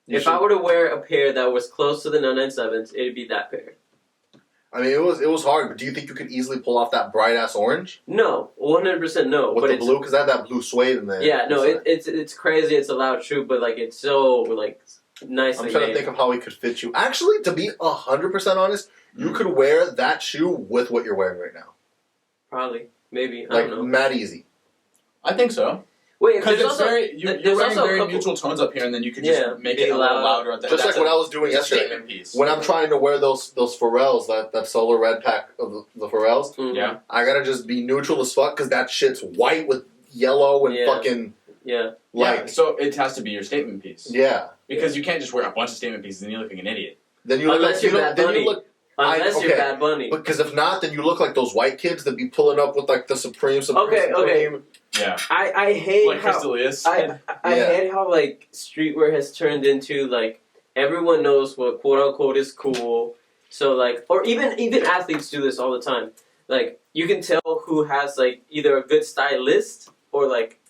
If I were to wear a pair that was close to the 997s, it'd be that pair. I mean, it was hard, but do you think you could easily pull off that bright ass orange? No, 100% no. With but the blue, because I had that blue suede in there. Yeah, no, it's crazy. It's a loud shoe, but like it's so like nice. I'm trying to think of how it could fit you. Actually, to be 100% honest, you could wear that shoe with what you're wearing right now. Probably, maybe. I Like don't know. mad easy. I think so. Wait, Because there's it's also very you're wearing very neutral tones up here, and then you can just make it a little louder. Just like what I was doing yesterday. Statement piece. When I'm trying to wear those Pharrells, that solar red pack of the Pharrells, Yeah. I gotta just be neutral as fuck because that shit's white with yellow and fucking like. So it has to be your statement piece. Yeah. Because you can't just wear a bunch of statement pieces and you look like an idiot. Then you look Unless like you're Bad Bunny. Unless you're Bad Bunny. Because if not, then you look like those white kids that be pulling up with like the Supreme. Okay. Yeah. I hate like how Crystalius. I hate how like streetwear has turned into like everyone knows what quote unquote is cool. So like, or even athletes do this all the time. Like you can tell who has like either a good stylist or like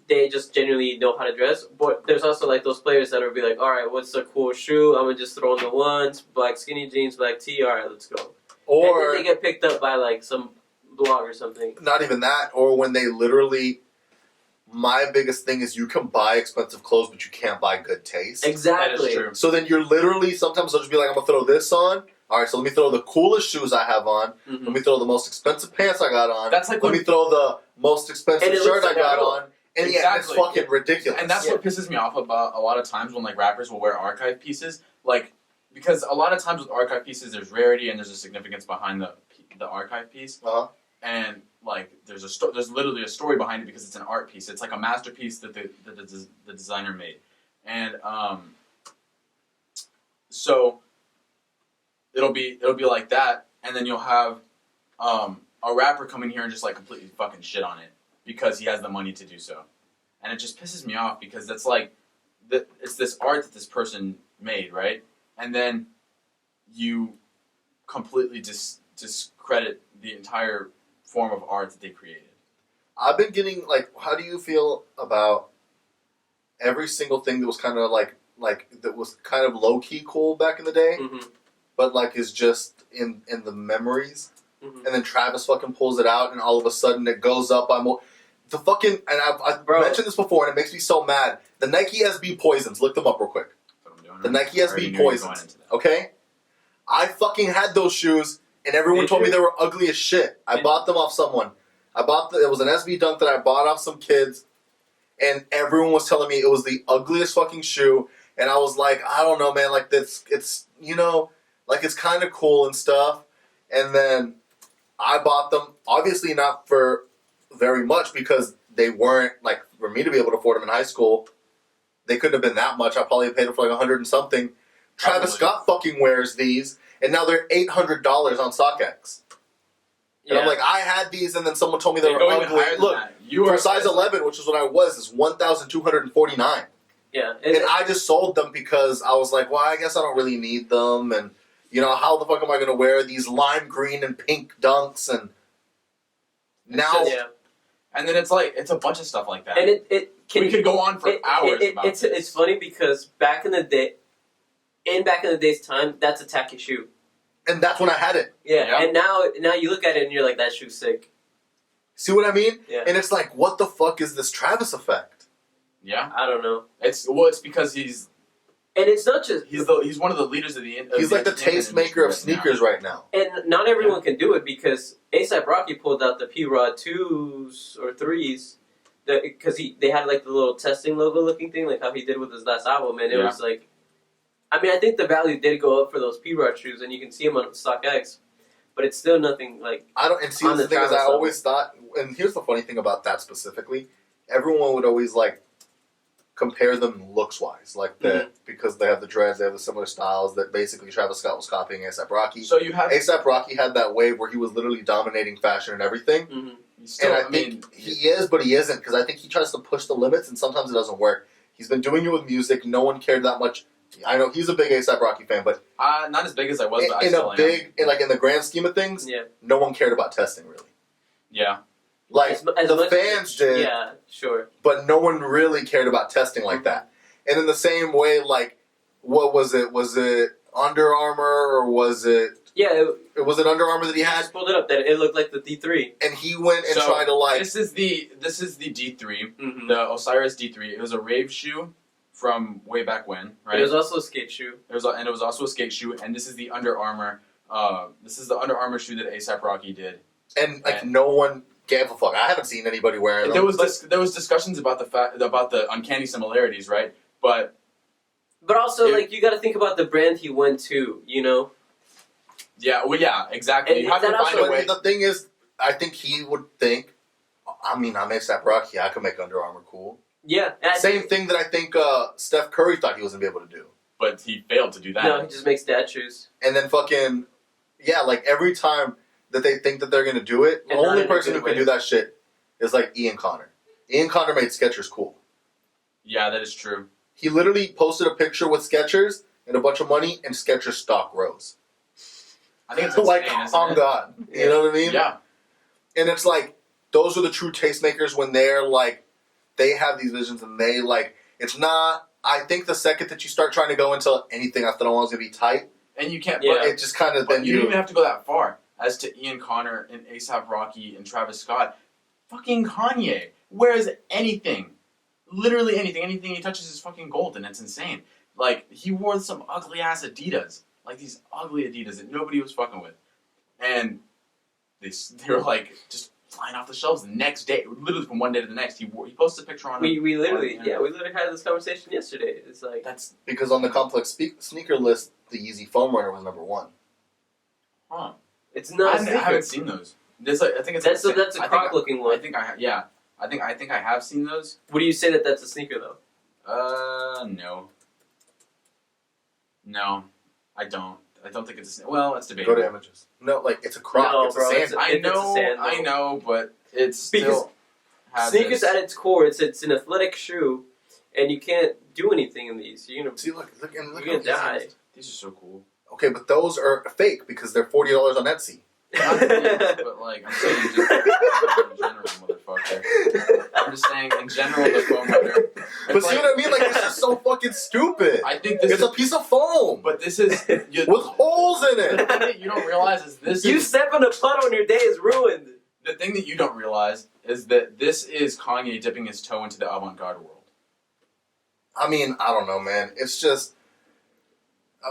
they just genuinely know how to dress. But there's also like those players that will be like, all right, what's a cool shoe? I'm gonna just throw in the ones, black skinny jeans, black tee. All right, let's go. Or and then they get picked up by like some blog or something. Not even that. Or when they literally. My biggest thing is you can buy expensive clothes, but you can't buy good taste. Exactly. That is true. So then you're literally sometimes I'll just be like, I'm gonna throw this on. All right, so let me throw the coolest shoes I have on. Mm-hmm. Let me throw the most expensive pants I got on. That's like let me throw the most expensive shirt I got on. And exactly. it's fucking ridiculous. And that's what pisses me off about a lot of times when like rappers will wear archive pieces, like because a lot of times with archive pieces there's rarity and there's a significance behind the archive piece, and like there's literally a story behind it because it's an art piece. It's like a masterpiece that the designer made, and so it'll be like that, and then you'll have a rapper come in here and just like completely fucking shit on it. Because he has the money to do so. And it just pisses me off because that's like, it's this art that this person made, right? And then you completely discredit the entire form of art that they created. I've been getting, like, how do you feel about every single thing that was kind of like that was kind of low-key cool back in the day, but like is just in the memories? And then Travis fucking pulls it out and all of a sudden it goes up by more... The fucking, and I've mentioned this before, and it makes me so mad. The Nike SB Poisons. Look them up real quick. The Nike SB Poisons. Okay? I fucking had those shoes, and everyone told me they were ugly as shit. I bought them off someone. It was an SB Dunk that I bought off some kids, and everyone was telling me it was the ugliest fucking shoe, and I was like, I don't know, man, like, it's you know, like, it's kind of cool and stuff, and then I bought them, obviously not for very much because they weren't, like, for me to be able to afford them in high school, they couldn't have been that much. I probably paid them for like 100 and something. Travis Scott fucking wears these, and now they're $800 on StockX. And I'm like, I had these, and then someone told me they were ugly. Look, for size 11, which is what I was, is $1,249. Yeah. And I just sold them because I was like, well, I guess I don't really need them, and, you know, how the fuck am I going to wear these lime green and pink Dunks, and now... And then it's like, it's a bunch of stuff like that. And we could go on for hours about this. It's funny because back in the day's time, that's a tacky shoe. And that's when I had it. Yeah. And now you look at it and you're like, that shoe's sick. See what I mean? Yeah. And it's like, what the fuck is this Travis effect? Yeah. I don't know. It's because he's... And it's not just... He's one of the leaders of the... He's like the tastemaker of sneakers right now. And not everyone can do it because A$AP Rocky pulled out the P-Rod 2s or 3s because they had like the little testing logo looking thing, like how he did with his last album, and it was like... I mean, I think the value did go up for those P-Rod shoes, and you can see them on StockX, but it's still nothing like... I don't... And see, the thing is, I always thought... And here's the funny thing about that specifically. Everyone would always like... compare them looks-wise, like that, because they have the dreads, they have the similar styles that basically Travis Scott was copying A$AP Rocky. So you have A$AP Rocky had that wave where he was literally dominating fashion and everything, and I think he is, but he isn't, because I think he tries to push the limits, and sometimes it doesn't work. He's been doing it with music. No one cared that much I know he's a big A$AP Rocky fan, but Not as big as I was, but I in still a big, in the grand scheme of things, Yeah. no one cared about testing really. Yeah. Like As the much fans did, Yeah, sure. but no one really cared about testing like that. And in the same way, like, what was it? Was it Under Armour or was it? Yeah, Was it Under Armour that he I had? just pulled it up. That it looked like the D3. And he went and So, tried to like. This is the D3, Mm-hmm. the Osiris D3. It was a rave shoe from way back when, right? It was also a skate shoe. It was also a skate shoe, and this is the Under Armour. This is the Under Armour shoe that A$AP Rocky did. And like no one gave a fuck. I haven't seen anybody wearing them. There was discussions about the uncanny similarities, right? But also, like, you got to think about the brand he went to. You know. yeah, exactly. And You have to that find also- a way. The thing is, I think he would think, I mean, I'm A$AP Rocky. I can make Under Armour cool. Yeah. And Same thing that I think Steph Curry thought he was gonna be able to do. But he failed to do that. No, he just makes dad shoes. And then fucking, yeah, like every time that they think that they're gonna do it, the And not only in a person good who can way. do that shit is like Ian Connor. Ian Connor made Skechers cool. Yeah, that is true. He literally posted a picture with Skechers and a bunch of money, and Skechers stock rose. I think it's Like, insane, isn't on it? God. You know what I mean? Yeah. And it's like, those are the true tastemakers when they're like, they have these visions and they like, it's not, I think the second that you start trying to go into anything I thought I was going to be tight, And you can't. Yeah. But it just kind of But then you don't even have to go that far. As to Ian Connor and A$AP Rocky and Travis Scott, fucking Kanye wears anything, literally anything. Anything he touches is fucking gold, and it's insane. Like, he wore some ugly ass Adidas, like these ugly Adidas that nobody was fucking with, and they were like just flying off the shelves the next day, literally from one day to the next. He posted a picture on. We literally on the internet. we literally had this conversation yesterday. It's like That's because on the complex sneaker list, the Yeezy Foam Runner was #1. huh. it's not. I haven't seen those. There's like, I think it's That's like that's a croc looking I one. think yeah. I think I have seen those. Would you say that that's a sneaker though? No. No, I don't. I don't think it's well. It's Go debatable. to images. No, like, it's a croc. No, it's bro, a sand. it's a- I It's a know, sandal. I know, but it's Because still has Sneakers this. at its core, it's an athletic shoe, and you can't do anything in these. You're gonna See, look you're how gonna easy die. it is. These are so cool. Okay, but those are fake because they're $40 on Etsy. Not these, but like I'm saying, just in general, motherfucker. I'm just saying in general, the foam runner. But see what I mean? Like, it's just so fucking stupid. I think this It's is, a piece of foam but this is you, with holes in it. the thing that you don't realize is this You is step in a puddle and your day is ruined. the thing that you don't realize is that this is Kanye dipping his toe into the avant-garde world. I mean, I don't know, man. It's just.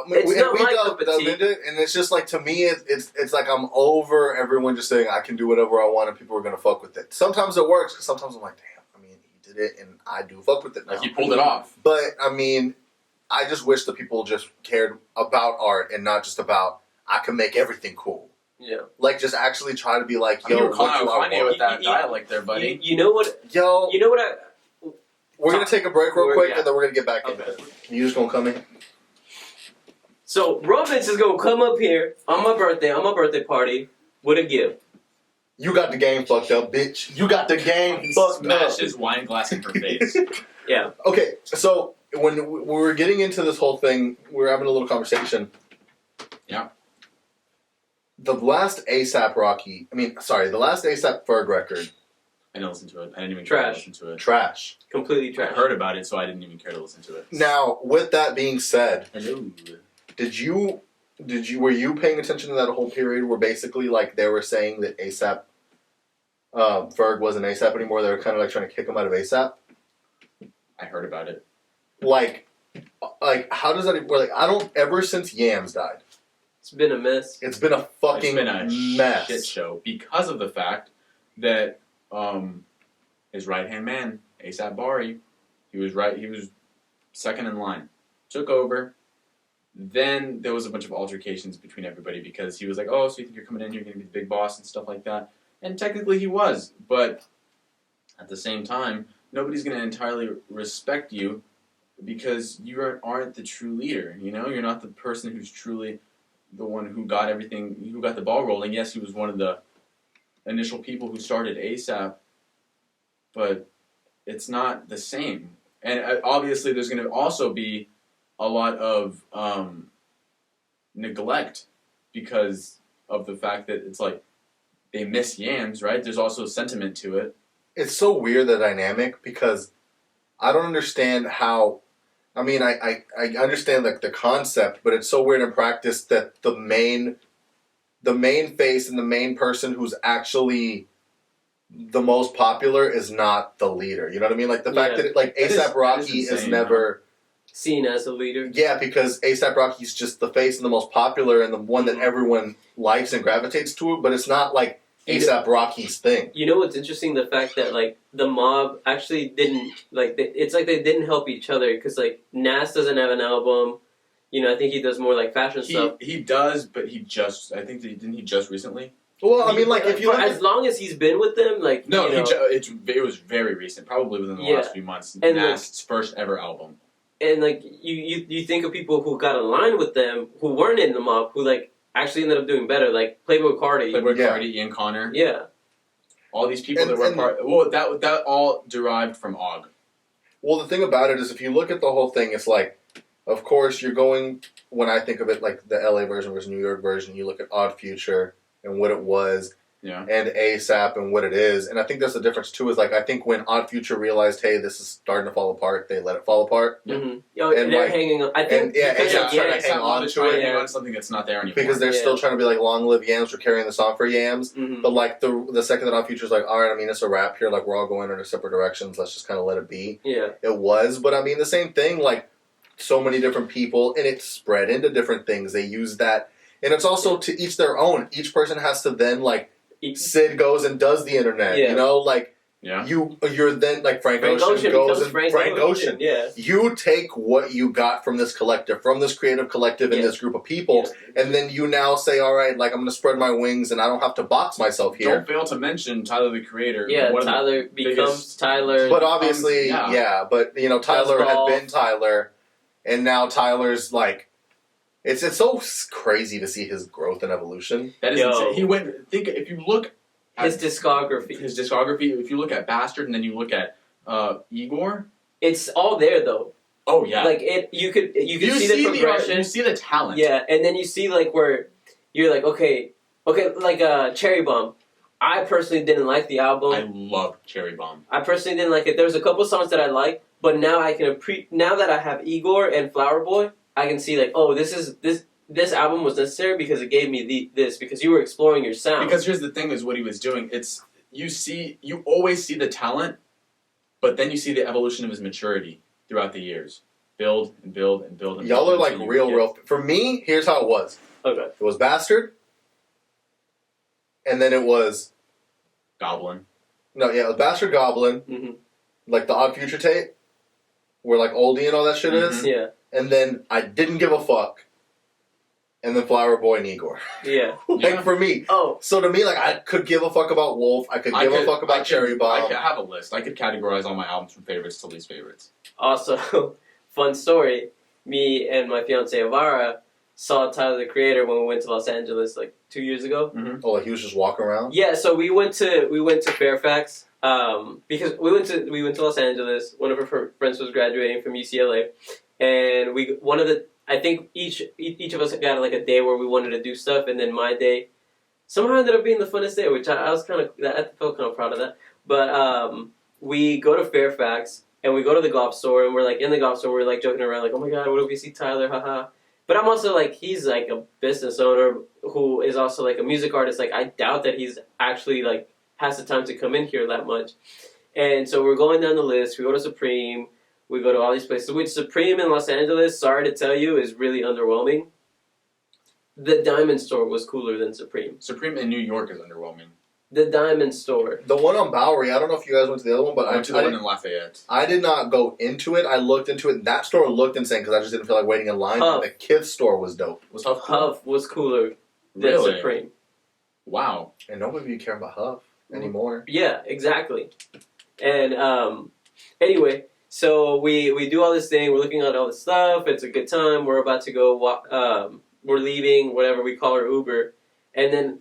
It's not my cup of delved tea. into it, and it's just like, to me, it's like I'm over everyone just saying I can do whatever I want and people are gonna fuck with it. Sometimes it works because sometimes I'm like, damn. I mean, he did it, and I do fuck with it now. Like he pulled it off. But I mean, I just wish the people just cared about art and not just about I can make everything cool. Yeah. Like, just actually try to be like, I mean, yo, you were what calling do out I Kanye want? with that You- dialect there, buddy. You know what? Yo, You know what I. we're gonna take a break real We're- quick yeah. and then we're gonna get back into Okay. it. You just gonna come in? So Robins is gonna come up here on my birthday party, with a gift. You got the game fucked up, bitch. You got the game fucked up. Smash his wine glass in her face. Yeah. Okay, so when we were getting into this whole thing, we were having a little conversation. Yeah. The last A$AP Rocky, the last A$AP Ferg record, I didn't listen to it. I didn't even care to Trash. listen to it. trash. Completely I trash. heard about it, so I didn't even care to listen to it. Now, with that being said, Hello. were you paying attention to that whole period where basically like they were saying that A$AP Ferg wasn't A$AP anymore? They were kind of like trying to kick him out of A$AP. I heard about it. Like how does that? Like, I don't. Ever since Yams died, It's been a mess. it's been a fucking It's been a mess. shit show because of the fact that his right hand man, A$AP Bari, he was second in line, took over. Then there was a bunch of altercations between everybody because he was like, "Oh, so you think you're coming in? You're going to be the big boss and stuff like that." And technically he was, but at the same time, nobody's going to entirely respect you because you aren't the true leader. You know, you're not the person who's truly the one who got everything, who got the ball rolling. Yes, he was one of the initial people who started A$AP, but it's not the same. And obviously, there's going to also be a lot of neglect because of the fact that it's like they miss yams, right? There's also sentiment to it. It's so weird, the dynamic, because I don't understand how. I mean, I understand like the concept, but it's so weird in practice that the main face and the main person who's actually the most popular is not the leader. You know what I mean? Like the fact that like ASAP Rocky is never seen as a leader. Yeah, because ASAP Rocky's just the face and the most popular and the one that everyone likes and gravitates to, but it's not like ASAP Rocky's thing. You know what's interesting? The fact that like the mob actually didn't like. It's like they didn't help each other because like Nas doesn't have an album. You know, I think he does more like fashion stuff. He does, but I think that didn't he just recently? Well, I mean, like if you look as long as he's been with them, like no, you know, it was very recent, probably within the last few months. And Nas' first ever album. And like you think of people who got aligned with them who weren't in the mob who like actually ended up doing better, like Playboy Cardi, Ian Connor, all these people that were part. Well, that all derived from Og. Well, the thing about it is, if you look at the whole thing, it's like, of course, you're going. When I think of it, like the LA version versus New York version, you look at Odd Future and what it was. Yeah. And ASAP and what it is. And I think there's a difference too, is like I think when Odd Future realized, hey, this is starting to fall apart, they let it fall apart. Mm-hmm. And they're hanging on. I think ASAP's trying to hang on to it. Hang on to something that's not there anymore. Because they're still trying to be like Long Live Yams, we're carrying the song for Yams. Mm-hmm. But like the second that Odd Future's like, alright, I mean it's a wrap here, like we're all going in our separate directions, let's just kinda let it be. Yeah. It was, but I mean the same thing, like so many different people and it spread into different things. They use that and it's also to each their own. Each person has to then like Sid goes and does the internet, you know, like you're then like Frank Ocean goes and Frank Ocean. Yeah. You take what you got from this collective, from this creative collective and this group of people, and then you now say, all right, like I'm going to spread my wings and I don't have to box myself here. Don't fail to mention Tyler the Creator. Yeah, Tyler becomes Tyler. But obviously, but you know, Tyler had been Tyler, and now Tyler's like. It's so crazy to see his growth and evolution. That is insane. He went. If you look at his discography. If you look at Bastard and then you look at Igor, it's all there though. Oh yeah, like it. You could see the progression. You see the talent. Yeah, and then you see like where you're like okay, like Cherry Bomb. I personally didn't like the album. I loved Cherry Bomb. I personally didn't like it. There was a couple songs that I liked, but now I can now that I have Igor and Flower Boy. I can see like, oh, this album was necessary because it gave me this because you were exploring your sound. Because here's the thing: is what he was doing. It's you always see the talent, but then you see the evolution of his maturity throughout the years. Build and build and build and Y'all build. are like real. For me, here's how it was. Okay. It was Bastard, and then it was Goblin. No, yeah, it was Bastard Goblin, like the Odd Future tape, where like Oldie and all that shit is. Yeah. And then I didn't give a fuck. And then Flower Boy and Igor. Yeah. For me. Oh. So to me, like, I could give a fuck about Wolf. I could give a fuck about Cherry Bomb. I could have a list. I could categorize all my albums from favorites to least favorites. Also, fun story. Me and my fiance Avara saw Tyler the Creator when we went to Los Angeles like 2 years ago. Mm-hmm. Oh, like he was just walking around? Yeah, so we went to Fairfax. Because we went to Los Angeles. One of our friends was graduating from UCLA. And I think each of us got like a day where we wanted to do stuff, and then my day somehow ended up being the funnest day, which I felt kind of proud of that. But we go to Fairfax and we go to the golf store, and we're like in the golf store, we're like joking around, like, oh my god, what if we see Tyler, haha. But I'm also like, he's like a business owner who is also like a music artist. Like I doubt that he's actually like has the time to come in here that much. And so we're going down the list. We go to Supreme. We go to all these places, which Supreme in Los Angeles, sorry to tell you, is really underwhelming. The Diamond Store was cooler than Supreme. Supreme in New York is underwhelming. The Diamond Store. The one on Bowery, I don't know if you guys went to the other one, but I went to the one in Lafayette. I did not go into it. I looked into it. That store looked insane because I just didn't feel like waiting in line. Huff. The kids store was dope. Was Huff cool? Huff was cooler than Supreme. Wow. And nobody care about Huff anymore. Yeah, exactly. And anyway... So we do all this thing. We're looking at all this stuff. It's a good time. We're about to go. We're leaving. Whatever we call our Uber, and then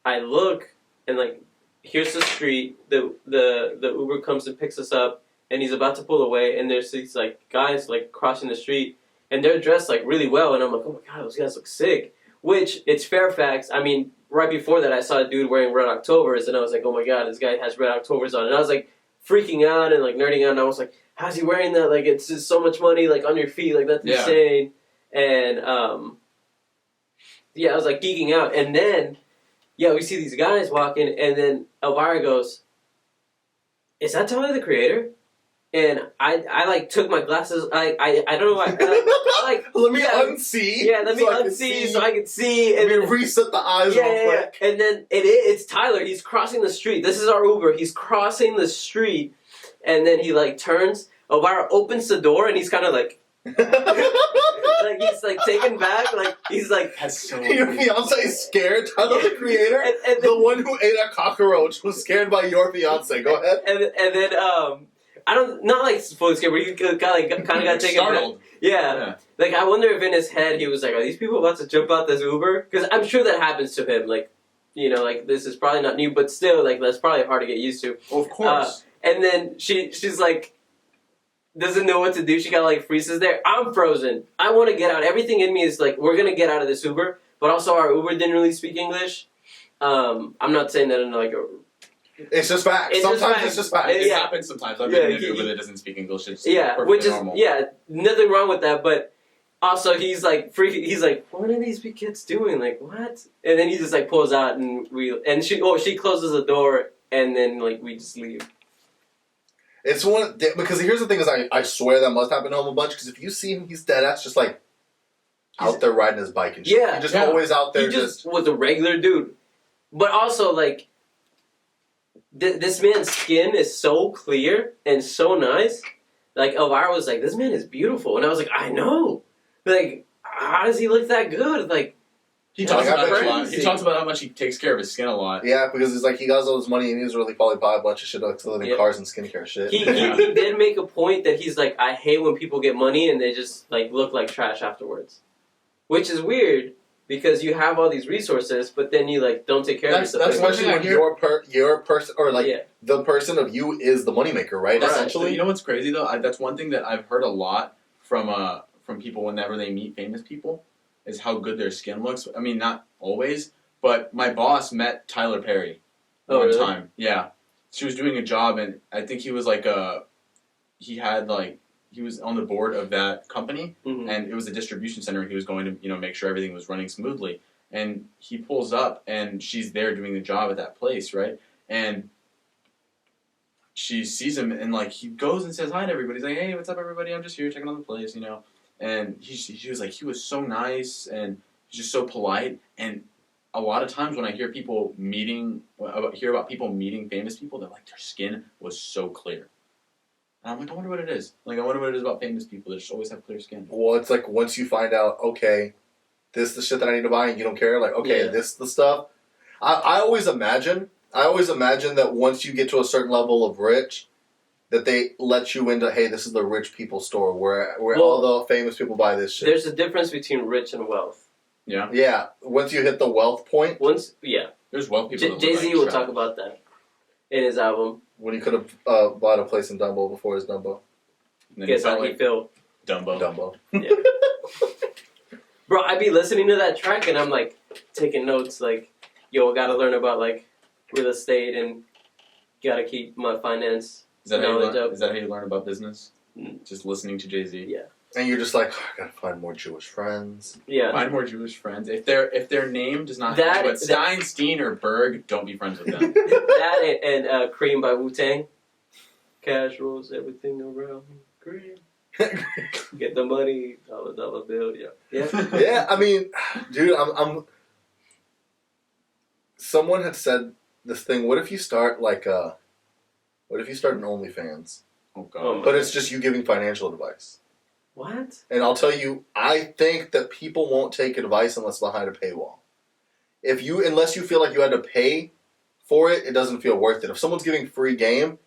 I look and like, here's the street. The Uber comes and picks us up, and he's about to pull away. And there's these like guys like crossing the street, and they're dressed like really well, and I'm like, oh my god, those guys look sick. Which it's Fairfax. I mean, right before that, I saw a dude wearing Red Octobers, and I was like, oh my god, this guy has Red Octobers on, and I was like freaking out and like nerding out, and I was like, how's he wearing that? Like, it's just so much money like on your feet, like that's insane. And I was like geeking out, and then we see these guys walking, and then Elvira goes, is that Tyler the Creator? And I like took my glasses. I don't know why. Let me unsee. Yeah, let me unsee so I can see. And then reset the eyes real quick. And then it's Tyler. He's crossing the street. This is our Uber. He's crossing the street, and then he like turns. Elvira opens the door, and he's kind of like. Like he's like taken back, like he's like. That's so your fiance is scared. Tyler the Creator, and then, the one who ate a cockroach, was scared by your fiance. Go ahead. And then I don't not like fully scared, but he kind of got taken startled. back. Yeah, like I wonder if in his head he was like, "Are these people about to jump out this Uber?" Because I'm sure that happens to him. Like, like this is probably not new, but still, like that's probably hard to get used to. Well, of course. And then she's like. Doesn't know what to do. She kind of like freezes there. I'm frozen. I want to get out. Everything in me is like, we're gonna get out of this Uber. But also, our Uber didn't really speak English. I'm not saying that in like a. It's just facts. Sometimes it's just facts. It happens sometimes. I've been in an Uber that doesn't speak English. It's which is normal. nothing wrong with that. But also, he's like freaking. He's like, what are these kids doing? Like what? And then he just like pulls out and she closes the door and then like we just leave. It's one because here's the thing is I swear that must happen to him a bunch because if you see him he's dead ass just like out there riding his bike and shit. Yeah, he's just always out there. He just was a regular dude, but also like this man's skin is so clear and so nice. Like Elvira was like, this man is beautiful, and I was like, I know. Like, how does he look that good? Like. He talks about it a lot. He talks about how much he takes care of his skin a lot. Yeah, because it's like he got all this money and he's really probably buy a bunch of shit like cars and skincare shit. He did make a point that he's like, I hate when people get money and they just like look like trash afterwards, which is weird because you have all these resources, but then you like don't take care of yourself. That's especially when your person or like the person of you is the moneymaker, right? Essentially, you know what's crazy though? That's one thing that I've heard a lot from people whenever they meet famous people. Is how good their skin looks. I mean, not always, but my boss met Tyler Perry one time. Yeah. She was doing a job, and I think he was like he was on the board of that company, and it was a distribution center. He was going to, make sure everything was running smoothly. And he pulls up, and she's there doing the job at that place, right? And she sees him, and like he goes and says hi to everybody. He's like, "Hey, what's up, everybody? I'm just here checking on the place, And she was like, he was so nice and he's just so polite. And a lot of times when I hear about people meeting famous people, they're like, their skin was so clear. And I'm like, I wonder what it is. Like, I wonder what it is about famous people that just always have clear skin. Well, it's like once you find out, okay, this is the shit that I need to buy and you don't care. Like, okay, this is the stuff. I always imagine that once you get to a certain level of rich, that they let you into, hey, this is the rich people store where all the famous people buy this shit. There's a difference between rich and wealth. Yeah. Yeah. Once you hit the wealth point. There's wealth people. Jay-Z will talk about that in his album. When he could have bought a place in Dumbo before his Dumbo. Guess how he feel? Dumbo. Yeah. Bro, I be listening to that track and I'm like taking notes like, yo, I gotta learn about like real estate and gotta keep my finance. Is that how you learn about business? Just listening to Jay-Z? Yeah. And you're just like, oh, I gotta find more Jewish friends. Yeah. Find more Jewish friends. If their name does not have what Stein, Steen, or Berg, don't be friends with them. That and Cream by Wu-Tang. Cash rules everything around. Cream. Get the money, dollar bill. Yeah. Yeah. I mean, dude, I'm. Someone had said this thing. What if you start like What if you start an OnlyFans? Oh God! But it's just you giving financial advice. What? And I'll tell you, I think that people won't take advice unless behind a paywall. Unless you feel like you had to pay for it, it doesn't feel worth it. If someone's giving free game,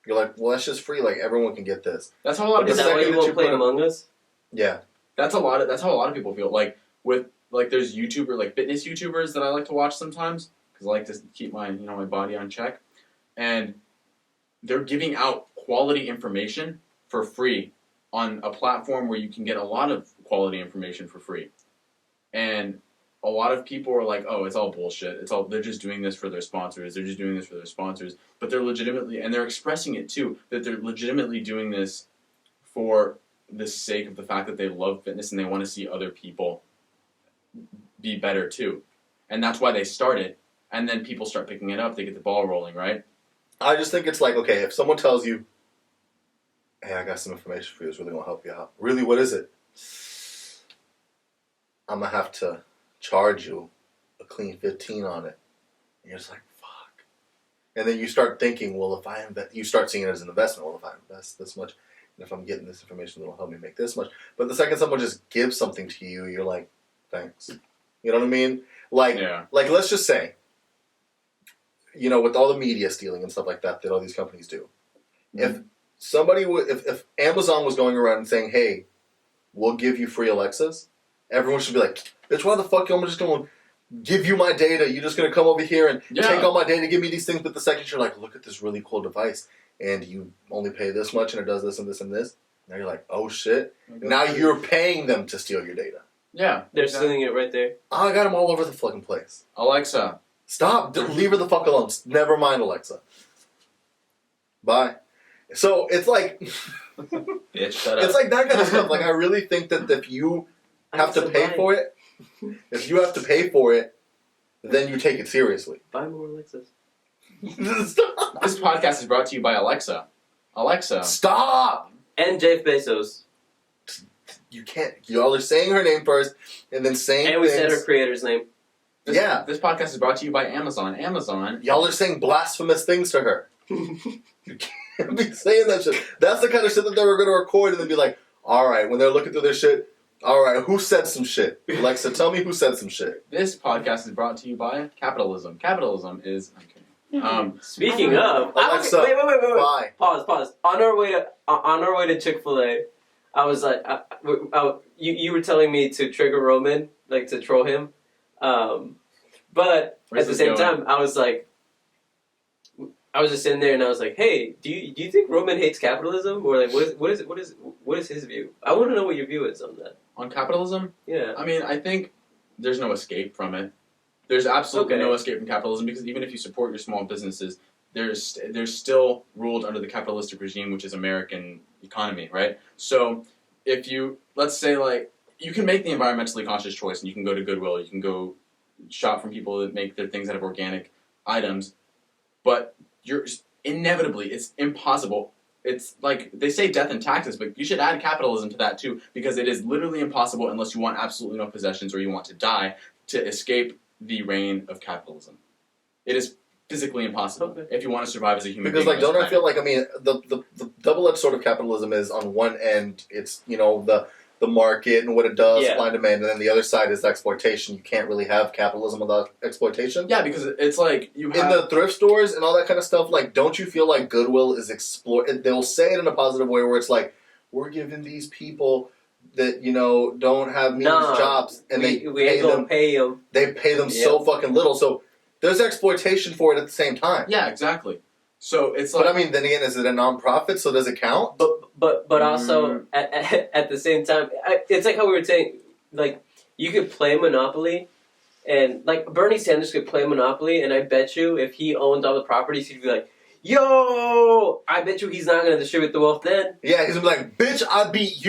you're like, well, that's just free. Like everyone can get this. That's how a lot of people. Is that why you won't play Among Us? Yeah. That's how a lot of people feel. Like there's fitness YouTubers that I like to watch sometimes because I like to keep my my body on check, and they're giving out quality information for free on a platform where you can get a lot of quality information for free. And a lot of people are like, oh, it's all bullshit. They're just doing this for their sponsors. They're just doing this for their sponsors. But they're legitimately, and they're expressing it too, that they're legitimately doing this for the sake of the fact that they love fitness and they want to see other people be better too. And that's why they start it. And then people start picking it up. They get the ball rolling, right? I just think it's like, okay, if someone tells you, hey, I got some information for you. It's really going to help you out. Really, what is it? I'm going to have to charge you a clean 15 on it. And you're just like, fuck. And then you start thinking, well, if I invest, you start seeing it as an investment. Well, if I invest this much, and if I'm getting this information, it'll help me make this much. But the second someone just gives something to you, you're like, thanks. You know what I mean? Like, let's just say, with all the media stealing and stuff like that all these companies do. Mm-hmm. If Amazon was going around and saying, hey, we'll give you free Alexas, everyone should be like, bitch, why the fuck am I just going to give you my data? You're just going to come over here and take all my data, give me these things. But the second you're like, look at this really cool device, and you only pay this much, and it does this and this and this. Now you're like, oh shit. Now you're paying them to steal your data. Yeah. They're stealing it right there. I got them all over the fucking place. Alexa. Stop. Leave her the fuck alone. Never mind, Alexa. Bye. So it's like... Bitch, shut up. It's like that kind of stuff. Like, I really think that if you have to pay for it, then you take it seriously. Buy more Alexas. Stop. This podcast is brought to you by Alexa. Alexa. Stop! And Jeff Bezos. You can't. Y'all are saying her name first, and then saying And we things. said her creator's name. This podcast is brought to you by Amazon. Amazon. Y'all are saying blasphemous things to her. You can't be saying that shit. That's the kind of shit that they were going to record and then be like, all right, when they're looking through their shit, all right, who said some shit? Alexa, tell me who said some shit. This podcast is brought to you by capitalism. Capitalism is... I'm kidding. Speaking of... Alexa, wait. bye. Pause. On our way to Chick-fil-A, I was like... you were telling me to trigger Roman, like to troll him. But Where's at the this same going? time, I was like... I was just sitting there and I was like, hey, do you think Roman hates capitalism? Or like, what is his view? I want to know what your view is on that. On capitalism? Yeah. I mean, I think there's no escape from it. There's absolutely no escape from capitalism because even if you support your small businesses, they're still ruled under the capitalistic regime, which is American economy, right? So if you, let's say like, you can make the environmentally conscious choice and you can go to Goodwill, you can go shop from people that make their things out of organic items, but it's impossible. It's like, they say death and taxes, but you should add capitalism to that too, because it is literally impossible unless you want absolutely no possessions or you want to die to escape the reign of capitalism. It is physically impossible if you want to survive as a human being. Because, like, don't I feel like, I mean, the double-edged sword of capitalism is on one end, it's, the market and what it does, supply and demand, and then the other side is exploitation. You can't really have capitalism without exploitation. Yeah, because it's like you have... In the thrift stores and all that kind of stuff, like, don't you feel like Goodwill is they'll say it in a positive way where it's like, we're giving these people that, don't have means jobs, and we ain't gonna pay them. They pay them so fucking little, so there's exploitation for it at the same time. Yeah, exactly. So it's like... But I mean, then again, is it a non-profit, so does it count? But also, at the same time, it's like how we were saying, like, you could play Monopoly, and, like, Bernie Sanders could play Monopoly, and I bet you, if he owned all the properties, he'd be like, yo, I bet you he's not going to distribute the wealth then. Yeah, he's going to be like, bitch, I beat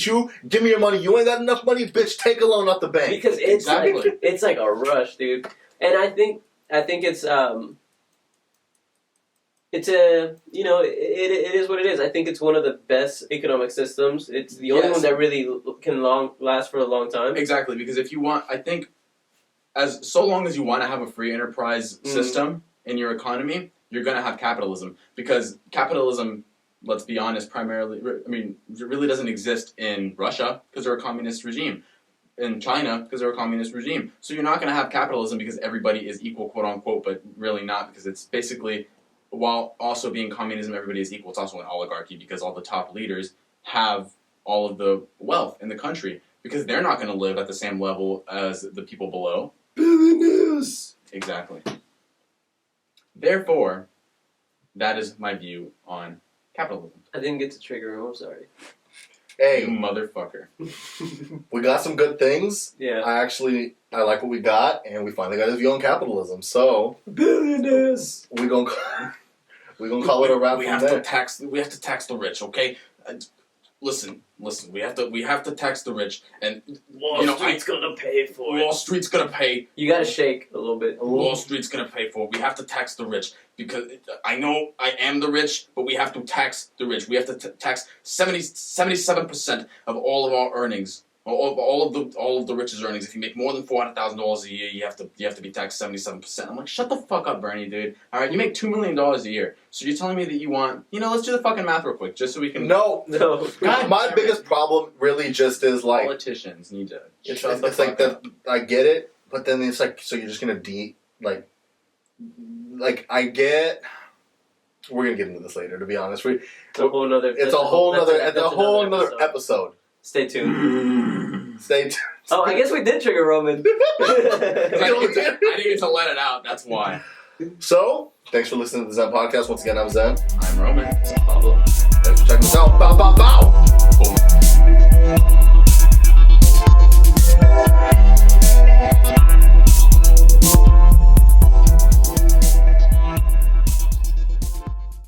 you, give me your money, you ain't got enough money, bitch, take a loan off the bank. Because it's like a rush, dude. And I think it's, it is what it is. I think it's one of the best economic systems. It's the only one that really can last for a long time. Exactly, because if you want, I think, so long as you want to have a free enterprise system in your economy, you're going to have capitalism. Because capitalism, let's be honest, primarily, I mean, it really doesn't exist in Russia because they're a communist regime. In China, because they're a communist regime. So you're not going to have capitalism because everybody is equal, quote unquote, but really not, because it's basically... While also being communism, everybody is equal. It's also an oligarchy because all the top leaders have all of the wealth in the country because they're not going to live at the same level as the people below. Billionaires! Exactly. Therefore, that is my view on capitalism. I didn't get to trigger him. I'm sorry. Hey, You motherfucker. we got some good things. Yeah. I like what we got, and we finally got his view on capitalism. So Billionaires. we gonna call it a wrap We from have there. to tax the rich, okay? Listen. We have to tax the rich, and Wall Street's gonna pay for it. Wall Street's gonna pay. You gotta shake a little bit. Wall Street's gonna pay for it. We have to tax the rich because I know I am the rich, but we have to tax the rich. We have to tax 77% of all of our earnings, all of the rich's earnings. If you make more than $400,000 a year, you have to be taxed 77%. I'm like, shut the fuck up, Bernie, dude. All right, you make $2 million a year, so you're telling me that you want, let's do the fucking math real quick, just so we can. No. God, My biggest problem really just is like Politicians need to. it's shut the like fuck that. up. I get it, but then it's like, so you're just gonna I get. We're gonna get into this later. To be honest, It's a whole nother. it's a whole nother episode. Stay tuned. Stay tuned. Oh, I guess we did trigger Roman. I didn't get to let it out. That's why. So, thanks for listening to the Zen Podcast. Once again, I'm Zen. I'm Roman. Pablo. Thanks for checking us out. Bow, bow, bow.